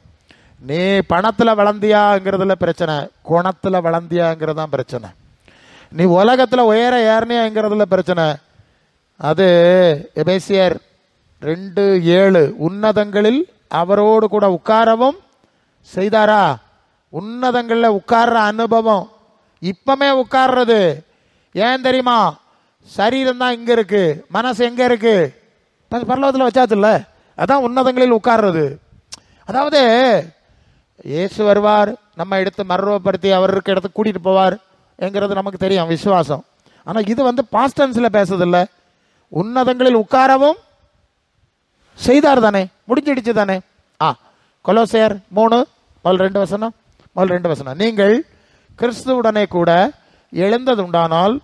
Speaker 1: நீ பணத்தில் வளர்ந்தியாங்கிறதுல பிரச்சனை, குணத்தில் வளர்ந்தியாங்கிறது தான் பிரச்சனை. நீ உலகத்தில் உயர ஏறனியாங்கிறதுல பிரச்சனை. அது எபேசியர் 2:7 உன்னதங்களில் அவரோடு கூட உட்காரவும் செய்தாரா? உன்னதங்களில் உட்கார்ற அனுபவம் இப்பமே உட்கார்றது. ஏன் தெரியுமா? சரீரம் தான் இங்கே இருக்கு, மனசு எங்கே இருக்கு? பரலோகத்தில் வச்சாச்சு இல்லை? அதான் உன்னதங்களில் உட்கார்றது. அதாவது இயேசு வருவார், நம்ம எடுத்து மறுரூபப்படுத்தி அவருக்கு இடத்துக்கு கூட்டிகிட்டு போவார் என்கிறது நமக்கு தெரியும், விசுவாசம். ஆனால் இது பாஸ்டன்ஸில் பேசுதில்லை. உன்னதங்களில் உட்காரவும் செய்தார் தானே, முடிஞ்சிடுச்சு தானே. கொலோசையர் 3:2 நீங்கள் கிறிஸ்துவுடனே கூட எழுந்தது உண்டானால்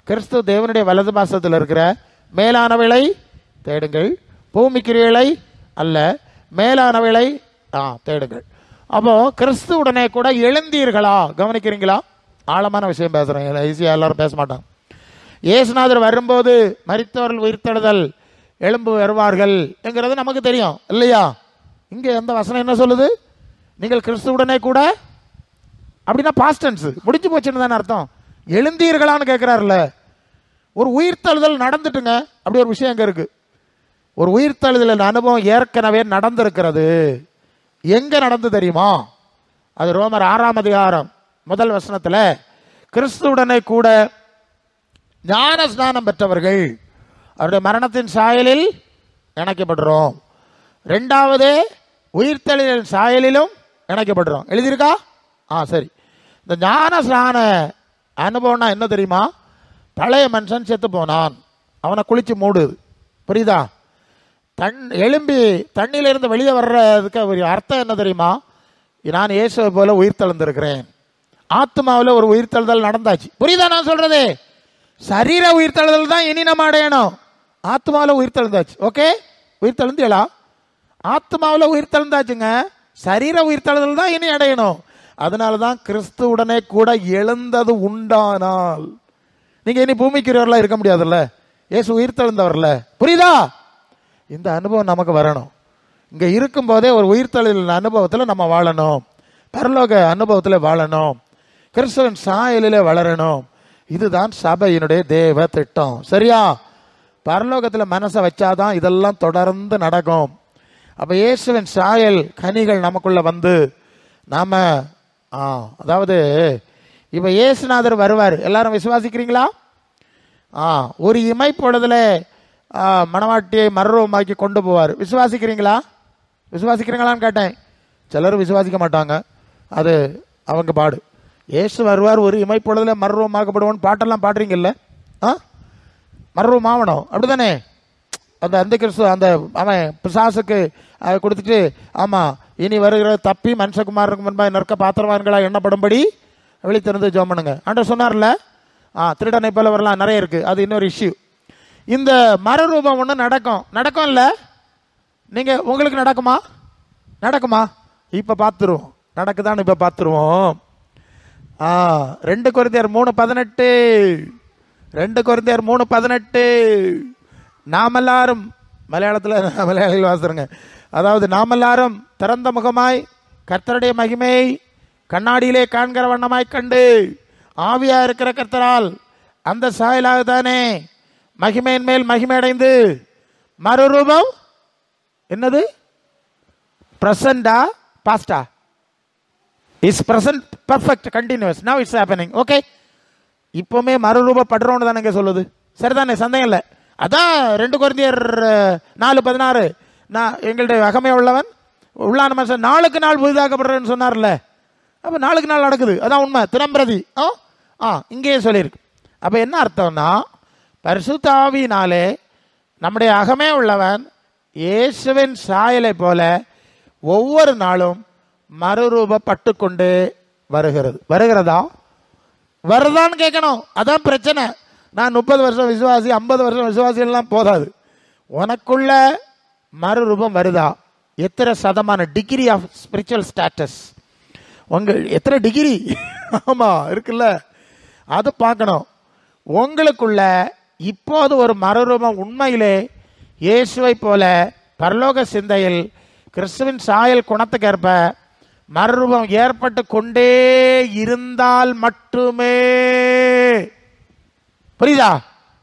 Speaker 1: கிறிஸ்து தேவனுடைய வலது பாசத்தில் இருக்கிற மேலானவைகளை தேடுங்கள், பூமிக்கிரியலை அல்ல, மேலானவைகளை தேடுங்கள். அப்போ கிறிஸ்துவுடனே கூட எழுந்தீர்களா? கவனிக்கிறீங்களா? ஆழமான விஷயம் பேசுகிறேன், ஈஸியாக எல்லாரும் பேச மாட்டாங்க. இயேசுநாதர் வரும்போது மரித்தவர்கள் உயிர்த்தெழுதல் எழும்பு வருவார்கள் என்கிறது நமக்கு தெரியும் இல்லையா? இங்கே எந்த வசனம் என்ன சொல்லுது? நீங்கள் கிறிஸ்துவுடனே கூட, அப்படின்னா பாஸ்டன்ஸ் முடிஞ்சு போச்சுன்னு தானே அர்த்தம். எழுந்தீர்களான்னு கேட்குறாருல்ல. ஒரு உயிர்த்தெழுதல் நடந்துட்டுங்க. அப்படி ஒரு விஷயம் எங்கே இருக்கு? ஒரு உயிர்த்தெழுதல் அனுபவம் ஏற்கனவே நடந்திருக்கிறது. எங்கே நடந்து தெரியுமா? அது ரோமர் 6:1 கிறிஸ்துவுடனே கூட ஞான ஸ்நானம் பெற்றவர்கள் அவருடைய மரணத்தின் சாயலில் இணைக்கப்படுறோம். 2வது உயிர்த்தெழுதலின் சாயலிலும் இணைக்கப்படுறோம். எழுதியிருக்கா? சரி. இந்த ஞான ஸ்நான அனுபவம்னா என்ன தெரியுமா? பழைய மனுஷன் செத்து போனான், அவனை குளிச்சு மூடுது. புரியுதா? எழும்பி தண்ணியிலிருந்து வெளியே வர்றதுக்கு ஒரு அர்த்தம் என்ன தெரியுமா? நான் இயேசுவை போல உயிர்த்தெழுந்திருக்கிறேன். ஆத்மாவில் ஒரு உயிர்த்தெழுதல் நடந்தாச்சு. புரியுதா நான் சொல்றது? சரீர உயிர்த்தெழுதல் தான் இனி நம்ம அடையணும். ஆத்மாவில் உயிர்த்தெழுந்தாச்சு. ஓகே, உயிர்த்தெழுந்தீங்களா? ஆத்மாவில் உயிர்த்தெழுந்தாச்சுங்க. சரீர உயிர்த்தெழுதல் தான் இனி அடையணும். அதனால தான் கிறிஸ்துவுடனே கூட எழுந்தது உண்டானால். நீங்க இனி பூமிக்குரியவர்களா இருக்க முடியாதுல்ல, இயேசு உயிர்த்தெழுந்தவர்ல. புரியுதா? இந்த அனுபவம் நமக்கு வரணும். இங்க இருக்கும் போதே ஒரு உயிர்த்தெழுதல் அனுபவத்தில் நம்ம வாழணும், பரலோக அனுபவத்தில் வாழணும், கிறிஸ்துவின் சாயலிலே வளரணும். இதுதான் சபையினுடைய தேவ திட்டம். சரியா? பரலோகத்தில் மனசை வச்சாதான் இதெல்லாம் தொடர்ந்து நடக்கும். அப்ப இயேசுவின் சாயல் கனிகள் நமக்குள்ள வந்து நாம அதாவது இப்ப இயேசுநாதர் வருவார். எல்லாரும் விசுவாசிக்கிறீங்களா? ஒரு இமைப்பொழுதுல மணவாட்டியை மறுரூபமாக்கி கொண்டு போவார். விசுவாசிக்கிறீங்களா? விசுவாசிக்கிறீங்களான்னு கேட்டேன். சிலர் விசுவாசிக்க மாட்டாங்க, அது அவங்க பாடு. இயேசு வருவார், ஒரு இமைப்பொழுதுல மறுரூபமாக்கப்படுவோன்னு பாட்டெல்லாம் பாடுறீங்கல்ல? மறுரூபம் ஆகணும், அப்படித்தானே? அந்த கிறிஸ்து அந்த அவன் பிசாசுக்கு கொடுத்துட்டு, ஆமாம் இனி வருகிற தப்பி மனுஷகுமாரனுக்கு முன்பாக நிற்க பாத்திரவான்களா எண்ணப்படும்படி விழித்திருந்து ஜெபம் பண்ணுங்க ஆண்டவர் சொன்னார்ல. திருடனை போல வரலாம், நிறைய இருக்கு, அது இன்னொரு இஷ்யூ. இந்த மறுரூபம் ஒன்று நடக்கும் இல்லை? நீங்க உங்களுக்கு நடக்குமா? இப்ப பார்த்துருவோம். நடக்குதான்னு இப்ப பார்த்துருவோம். 2 கொரிந்தியர் 3:18 நாம் எல்லாரும் மலையாளத்தில் வாசிருங்க. அதாவது நாம் எல்லாரும் திறந்த முகமாய் கர்த்தருடைய மகிமையை கண்ணாடியிலே காண்கிற வண்ணமாய் கண்டு ஆவியா இருக்கிற கர்த்தரால் அந்த சாயலாக தானே மகிமையின் மேல் மகிமை அடைந்து மறுரூபம் என்னது? பிரசண்டா பாஸ்டா? Is present perfect continuous. Now it's happening. Okay, இப்போவுமே மறுரூபப்படுறோன்னு தானே சொல்லுது. சரிதானே? சந்தேகம் இல்லை. அதான் 2 கொரிந்தியர் 4:16 நான் எங்களுடைய அகமே உள்ளவன் உள்ளான மனுஷன் நாளுக்கு நாள் புதிதாக்கப்படுறேன்னு சொன்னார்ல. அப்போ நாளுக்கு நாள் நடக்குது. அதான் உண்மை. தினம்பிரதி இங்கேயே சொல்லியிருக்கு. அப்போ என்ன அர்த்தம்னா, பரிசுத்த ஆவியினாலே நம்முடைய அகமே உள்ளவன் இயேசுவின் சாயலை போல ஒவ்வொரு நாளும் மறுரூபப்பட்டு கொண்டே வருகிறதா? வருதான்னு கேட்கணும். அதான் பிரச்சனை. நான் 30 வருஷம் விசுவாசி, 50 வருஷம் விசுவாசி எல்லாம் போதாது. உனக்குள்ள மறுரூபம் வருதா? எத்தனை சதமான டிகிரி ஆஃப் ஸ்பிரிச்சுவல் ஸ்டேட்டஸ், எத்தனை டிகிரி இருக்குல்ல, அது பார்க்கணும். உங்களுக்குள்ள இப்போது ஒரு மறுரூபம் உண்மையிலே இயேசுவை போல பரலோக சிந்தையில் கிறிஸ்துவின் சாயல் குணத்துக்கேற்ப மறுரூபம் ஏற்பட்டு கொண்டே இருந்தால் மட்டுமே. புரியுதா?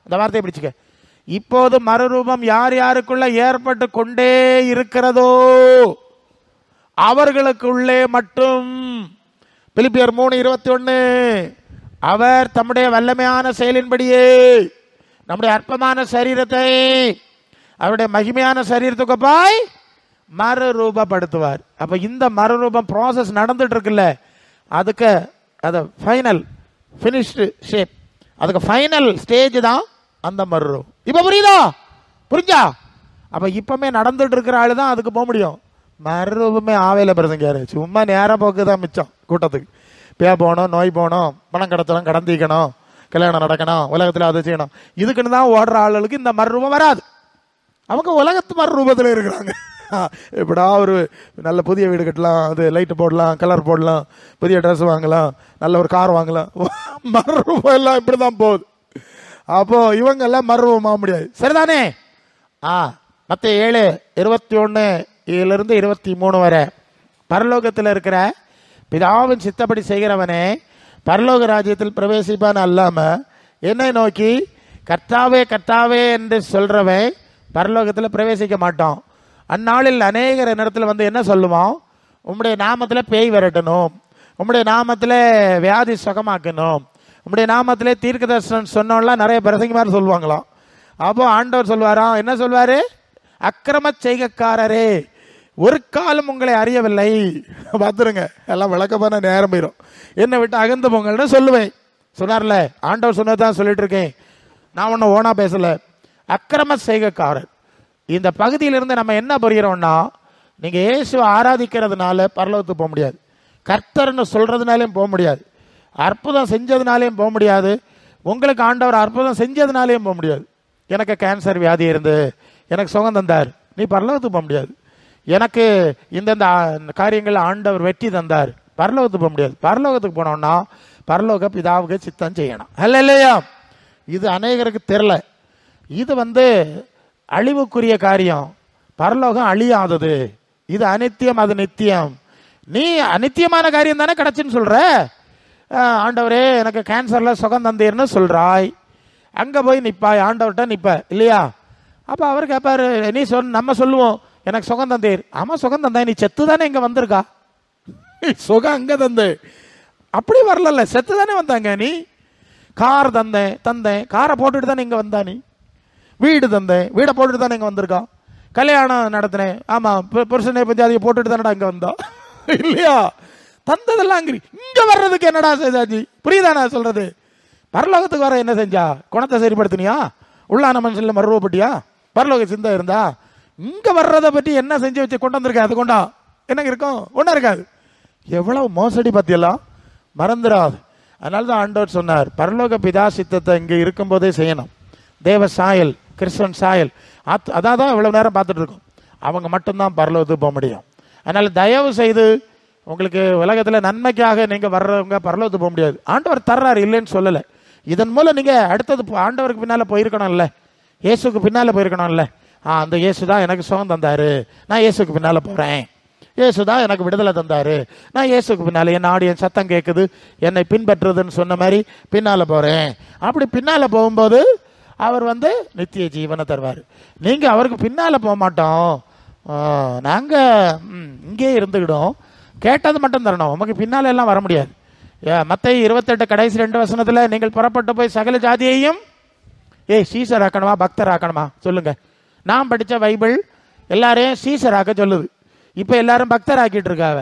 Speaker 1: இந்த வார்த்தையை பிடிச்சுக்க. இப்போது மறுரூபம் யார் யாருக்குள்ள ஏற்பட்டு கொண்டே இருக்கிறதோ அவர்களுக்குள்ளே மட்டும். பிலிப்பியர் 3:21 அவர் தம்முடைய வல்லமையான செயலின்படியே நம்முடைய அற்பமான சரீரத்தை அவருடைய மகிமையான சரீரத்துக்கு பாய் மறுரூபப்படுத்துவார். அப்ப இந்த மறுரூபம் ப்ராசஸ் நடந்துட்டு இருக்குல்ல, அதுக்கு அது ஃபைனல் ஃபினிஷ்டு ஷேப், அதுக்கு ஃபைனல் ஸ்டேஜ் தான் அந்த மறுரூபம். இப்ப புரிஞ்சா? அப்ப இப்பமே நடந்துட்டு இருக்கிற ஆளு தான் அதுக்கு போக முடியும். மறுரூபமே ஆவையில பிரசங்காரு. சும்மா நேர போக்கு தான் மிச்சம் கூட்டத்துக்கு. பே போகணும், நோய் போகணும், பணம் கடத்தணும், கடந்திக்கணும், கல்யாணம் நடக்கணும், உலகத்தில் அதை செய்யணும், இதுக்குன்னு தான் ஓடுற ஆளுகளுக்கு இந்த மறுரூபம் வராது. அவங்க உலகத்து மறுரூபத்தில் இருக்கிறாங்க. எப்படா ஒரு நல்ல புதிய வீடு கட்டலாம், அது லைட்டு போடலாம், கலர் போடலாம், புதிய ட்ரெஸ் வாங்கலாம், நல்ல ஒரு கார் வாங்கலாம். மறுரூபம் எல்லாம் இப்படி தான் போகுது. அப்போ இவங்க எல்லாம் மறுரூபம் ஆக முடியாது. சரிதானே? மத்தேயு 7:21 23 வரை பரலோகத்தில் இருக்கிற பிதாவின் சித்தப்படி செய்கிறவனே பரலோக ராஜ்யத்தில் பிரவேசிப்பான் அல்லாம என்னை நோக்கி கர்த்தாவே கர்த்தாவே என்று சொல்றவன் பரலோகத்தில் பிரவேசிக்க மாட்டான். அந்நாளில் அநேகர் இடத்துல வந்து என்ன சொல்லுவான்? உம்முடைய நாமத்தில் பேய் விரட்டணும், உம்முடைய நாமத்தில் வியாதி சுகமாக்கணும், உம்முடைய நாமத்திலே தீர்க்க தரிசனம் சொன்னோம்லாம் நிறைய பிரசங்கிமார் சொல்லுவாங்களாம். அப்போ ஆண்டவர் சொல்வாராம், என்ன சொல்வாரு? அக்கிரம செய்கைக்காரரே, ஒரு காலம் உங்களை அறியவில்லை. பார்த்துருங்க, எல்லாம் விளக்கமான நேரம் போயிடும். என்னை விட்டு அகந்து போங்கள்னு சொல்லுவேன். சொன்னார்ல, ஆண்டவர் சொன்னதான் சொல்லிட்டு இருக்கேன், நான் ஒன்றும் ஓனா பேசல. அக்கிரம செய்கைக்காரர். இந்த பகுதியிலிருந்து நம்ம என்ன புரிகிறோம்னா, நீங்க இயேசுவை ஆராதிக்கிறதுனால பரலோகத்துக்கு போக முடியாது, கர்த்தர்னு சொல்றதுனாலையும் போக முடியாது, அற்புதம் செஞ்சதுனாலையும் போக முடியாது, உங்களுக்கு ஆண்டவர் அற்புதம் செஞ்சதுனாலையும் போக முடியாது. எனக்கு கேன்சர் வியாதி இருந்து எனக்கு சுகம் தந்தார், நீ பரலோகத்துக்கு போக முடியாது. எனக்கு இந்தந்த காரியங்கள் ஆண்டவர் வெற்றி தந்தார், பரலோகத்துக்கு போக முடியாது. பரலோகத்துக்கு போனோம்னா பரலோக பிதாவுக்கு சித்தம் செய்யணும். இல்லையா? இது அநேகருக்கு தெரியல. இது அழிவுக்குரிய காரியம். பரலோகம் அழியாதது, இது அனித்தியம், அது நித்தியம். நீ அனித்தியமான காரியம் தானே கிடைச்சுன்னு சொல்ற. ஆண்டவரே எனக்கு கேன்சர்ல சுகம் தந்தீர்னு சொல்றாய், அங்க போய் நிப்பாய், ஆண்டவர்கிட்ட நிப்ப இல்லையா? அப்ப அவர் கேட்பாரு, நீ நம்ம சொல்லுவோம் எனக்கு சுகம் தந்தீர். ஆமா சுகம் தந்தா, நீ செத்து தானே இங்க வந்திருக்கா, சுகம் அங்க தந்து அப்படி வரல, செத்து தானே வந்தாங்க. நீ கார் தந்தேன், காரை போட்டுட்டு தானே இங்க வந்தா. நீ வீடு தந்தேன், வீடை போட்டுட்டு தானே இங்க வந்திருக்கான். கல்யாணம் நடத்தினேன், ஆமா புருஷனை பஞ்சாதியை போட்டுட்டு தானடா இங்க வந்தா இல்லையா? தந்ததெல்லாம் இங்க வர்றதுக்கு என்னடா செய்தாச்சு? புரியுதா நான் சொல்றது? பரலோகத்துக்கு வர என்ன செஞ்சா? குணத்தை சரிப்படுத்தினியா? உள்ளான மனுஷன்ல மறுரூபப்பட்டியா? பரலோக சிந்தை இருந்தா இங்க வர்றதை பற்றி என்ன செஞ்சு வச்சு கொண்டு வந்திருக்க? அது கொண்டா என்ன இருக்கும்? ஒன்றும் இருக்காது. எவ்வளவு மோசடி பத்தியெல்லாம் மறந்துடாது. அதனாலதான் ஆண்டவர் சொன்னார், பரலோக பிதா சித்தத்தை இங்க இருக்கும் போதே செய்யணும். தேவ சாயல், கிறிஸ்தவன் சாயல், அதான் இவ்வளவு நேரம் பார்த்துட்டு இருக்கோம். அவங்க மட்டும்தான் பரலோகத்துக்கு போக முடியும். அதனால தயவு செய்து உங்களுக்கு உலகத்தில் நன்மைக்காக நீங்க வர்றவங்க பரலோகத்துக்கு போக முடியாது. ஆண்டவர் தர்றாரு, இல்லைன்னு சொல்லலை. இதன் மூலம் நீங்க அடுத்தது ஆண்டவருக்கு பின்னால போயிருக்கணும்ல, இயேசுக்கு பின்னால போயிருக்கணும்ல. அந்த இயேசு தான் எனக்கு சுகம் தந்தாரு, நான் இயேசுக்கு பின்னால போறேன். இயேசு தான் எனக்கு விடுதலை தந்தாரு, நான் இயேசுக்கு பின்னால என் ஆடியன் சத்தம் கேட்குது என்னை பின்பற்றுதுன்னு சொன்ன மாதிரி பின்னால போறேன். அப்படி பின்னால போகும்போது அவர் நித்திய ஜீவனை தருவார். நீங்கள் அவருக்கு பின்னால் போக மாட்டோம், நாங்கள் இங்கே இருந்துக்கிடும், கேட்டது மட்டும் தரணும், உமக்கு பின்னால் எல்லாம் வர முடியாது. மத்தேயு 28 கடைசி 2 வசனத்தில் நீங்கள் புறப்பட்டு போய் சகல ஜாதியையும் சீசர் ஆக்கணுமா பக்தர் ஆக்கணுமா சொல்லுங்க. நான் படித்த பைபிள் எல்லாரையும் சீசர் ஆக்க சொல்லுது, இப்போ எல்லாரும் பக்தர் ஆக்கிட்டு இருக்காவ.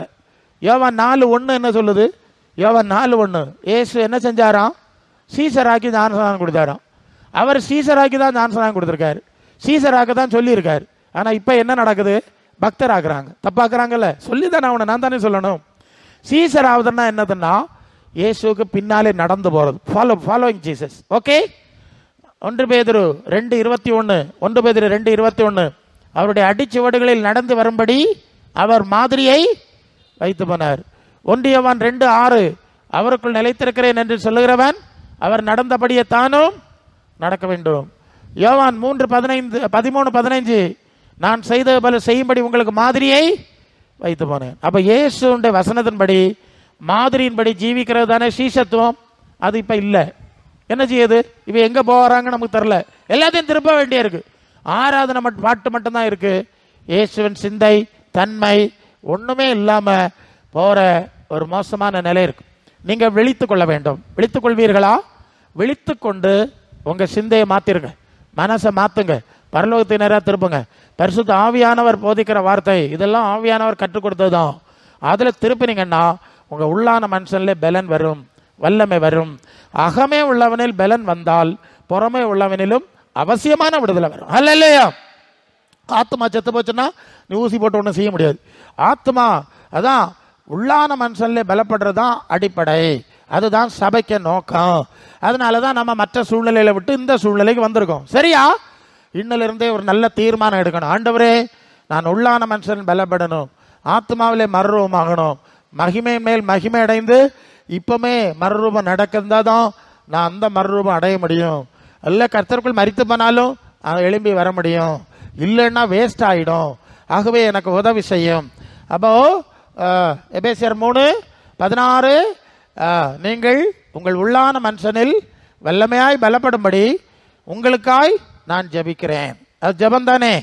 Speaker 1: யோவான் 4:1 என்ன சொல்லுது? யோவான் 4:1 ஏசு என்ன செஞ்சாராம்? சீசராக்கி ஞானஸ்நானம் கொடுத்தாராம். அவர் சீசராக்கி தான் ஞானஸ்நானம் கொடுத்துருக்காரு, சீசராக்க தான் சொல்லியிருக்காரு. ஆனால் இப்போ என்ன நடக்குது? பக்தர் ஆக்குறாங்க. தப்பாக்குறாங்கல்ல, சொல்லி தானே அவனை, நான் தானே சொல்லணும். சீசர் ஆகுதுன்னா என்னதுன்னா இயேசுக்கு பின்னாலே நடந்து போகிறது, ஃபாலோயிங் ஜீசஸ். ஓகே. 1 பேதுரு 2:21 அவருடைய அடிச்சுவடுகளில் நடந்து வரும்படி அவர் மாதிரியை வைத்து போனார். 1 யோவான் 2:6 அவருக்குள் நிலைத்திருக்கிறேன் என்று சொல்லுகிறவன் அவர் நடந்தபடியே தானும் நடக்க வேண்டும். யோவான் 13:15 நான் செய்தது போல செய்யும்படி உங்களுக்கு மாதிரியை வைத்து போனேன். அப்போ இயேசுடைய வசனத்தின்படி மாதிரியின்படி ஜீவிக்கிறது தானே சீசத்துவம். அது இப்போ இல்லை. என்ன செய்யுது? இவ எங்கே போகிறாங்கன்னு நமக்கு தெரில, எல்லாத்தையும் திருப்ப வேண்டிய இருக்கு. ஆராதனை பாட்டு மட்டும்தான் இருக்கு, இயேசுவின் சிந்தை தன்மை ஒன்றுமே இல்லாமல் போகிற ஒரு மோசமான நிலை இருக்கு. நீங்கள் விழித்து கொள்ள வேண்டும். விழித்து கொள்வீர்களா? விழித்து கொண்டு உங்கள் சிந்தையை மாற்றிருங்க, மனசை மாற்றுங்க, பரலோகத்தை நேராக திருப்புங்க. பரிசுத்த ஆவியானவர் போதிக்கிற வார்த்தை இதெல்லாம் ஆவியானவர் கற்றுக் கொடுத்தது தான். அதில் திருப்பினீங்கன்னா உங்கள் உள்ளான மனுஷன்ல பலன் வரும், வல்லமை வரும். அகமே உள்ளவனில் பலன் வந்தால் புறமே உள்ளவனிலும் அவசியமான விடுதலை வரும். அல்லையா? ஆத்மா செத்து போச்சுன்னா நீ ஊசி போட்டு ஒன்றும் செய்ய முடியாது. ஆத்மா அதான் உள்ளான மனுஷன்ல பலப்படுறது தான் அடிப்படை, அதுதான் சபைக்க நோக்கம். அதனால தான் நம்ம மற்ற சூழ்நிலையில விட்டு இந்த சூழ்நிலைக்கு வந்திருக்கோம். சரியா? இன்னிலிருந்தே ஒரு நல்ல தீர்மானம் எடுக்கணும். ஆண்டவரே, நான் உள்ளான மனுஷன் பலப்படணும், ஆத்மாவிலே மறுரூபமாகணும், மகிமை மேல் மகிமை அடைந்து இப்பவுமே மறுரூபம் நடக்கிறதா தான் நான் அந்த மறுரூபம் அடைய முடியும். அல்ல கர்த்தருக்குள் மரித்து போனாலும் அதை எழும்பி வர முடியும், இல்லைன்னா வேஸ்ட் ஆகிடும். ஆகவே எனக்கு உதவி செய்யும். அப்போ எபேசியர் 3:16 நீங்கள் உங்கள் உள்ளான மனுஷனில் வல்லமையாய் பலப்படும்படி உங்களுக்காய் நான் ஜெபிக்கிறேன். அது ஜெபம் தானே.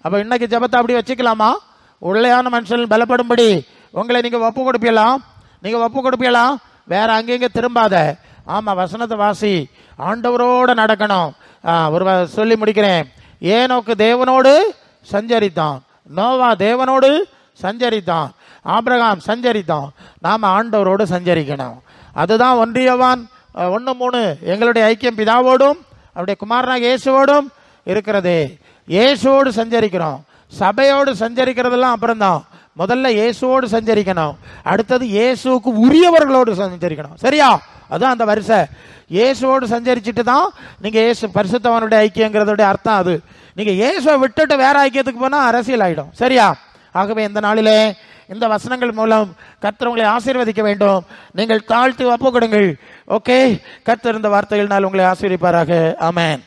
Speaker 1: அப்போ இன்னைக்கு ஜெபத்தை அப்படி வச்சுக்கலாமா? உள்ளான மனுஷனில் பலப்படும்படி உங்களை நீங்கள் ஒப்பு கொடுப்பீங்களா? வேற அங்கேங்க திரும்பாத. ஆமாம், வசனத்தை வாசி, ஆண்டவரோடு நடக்கணும். ஒரு சொல்லி முடிக்கிறேன். ஏனோக்கு தேவனோடு சஞ்சரித்தான், நோவா தேவனோடு சஞ்சரித்தான், ஆபிரகாம் சஞ்சரித்தான். நாம் ஆண்டவரோடு சஞ்சரிக்கணும். அதுதான் 1 யோவான் 1:3 எங்களுடைய ஐக்கியம் பிதாவோடும் அவருடைய குமாரனாக இயேசுவோடும் இருக்கிறது. இயேசுவோடு சஞ்சரிக்கிறோம். சபையோடு சஞ்சரிக்கிறதெல்லாம் அப்புறம்தான். முதல்ல இயேசுவோடு சஞ்சரிக்கணும், அடுத்தது இயேசுக்கு உரியவர்களோடு சஞ்சரிக்கணும். சரியா? அதுதான் அந்த வரிசை. இயேசுவோடு சஞ்சரிச்சுட்டு தான் நீங்கள் இயேசு பரிசுத்தவனுடைய ஐக்கியங்கிறதுடைய அர்த்தம் அது. நீங்கள் இயேசுவை விட்டுட்டு வேற ஐக்கியத்துக்கு போனால் அரசியல் ஆகிடும். சரியா? ஆகவே இந்த நாளிலே இந்த வசனங்கள் மூலம் கர்த்தர் உங்களை ஆசீர்வதிக்க வேண்டும். நீங்கள் தாழ்த்தி ஒப்பு கொடுங்கள். ஓகே, கர்த்தர் இந்த வார்த்தைகளினால் உங்களை ஆசீர்வதிப்பாராக. ஆமென்.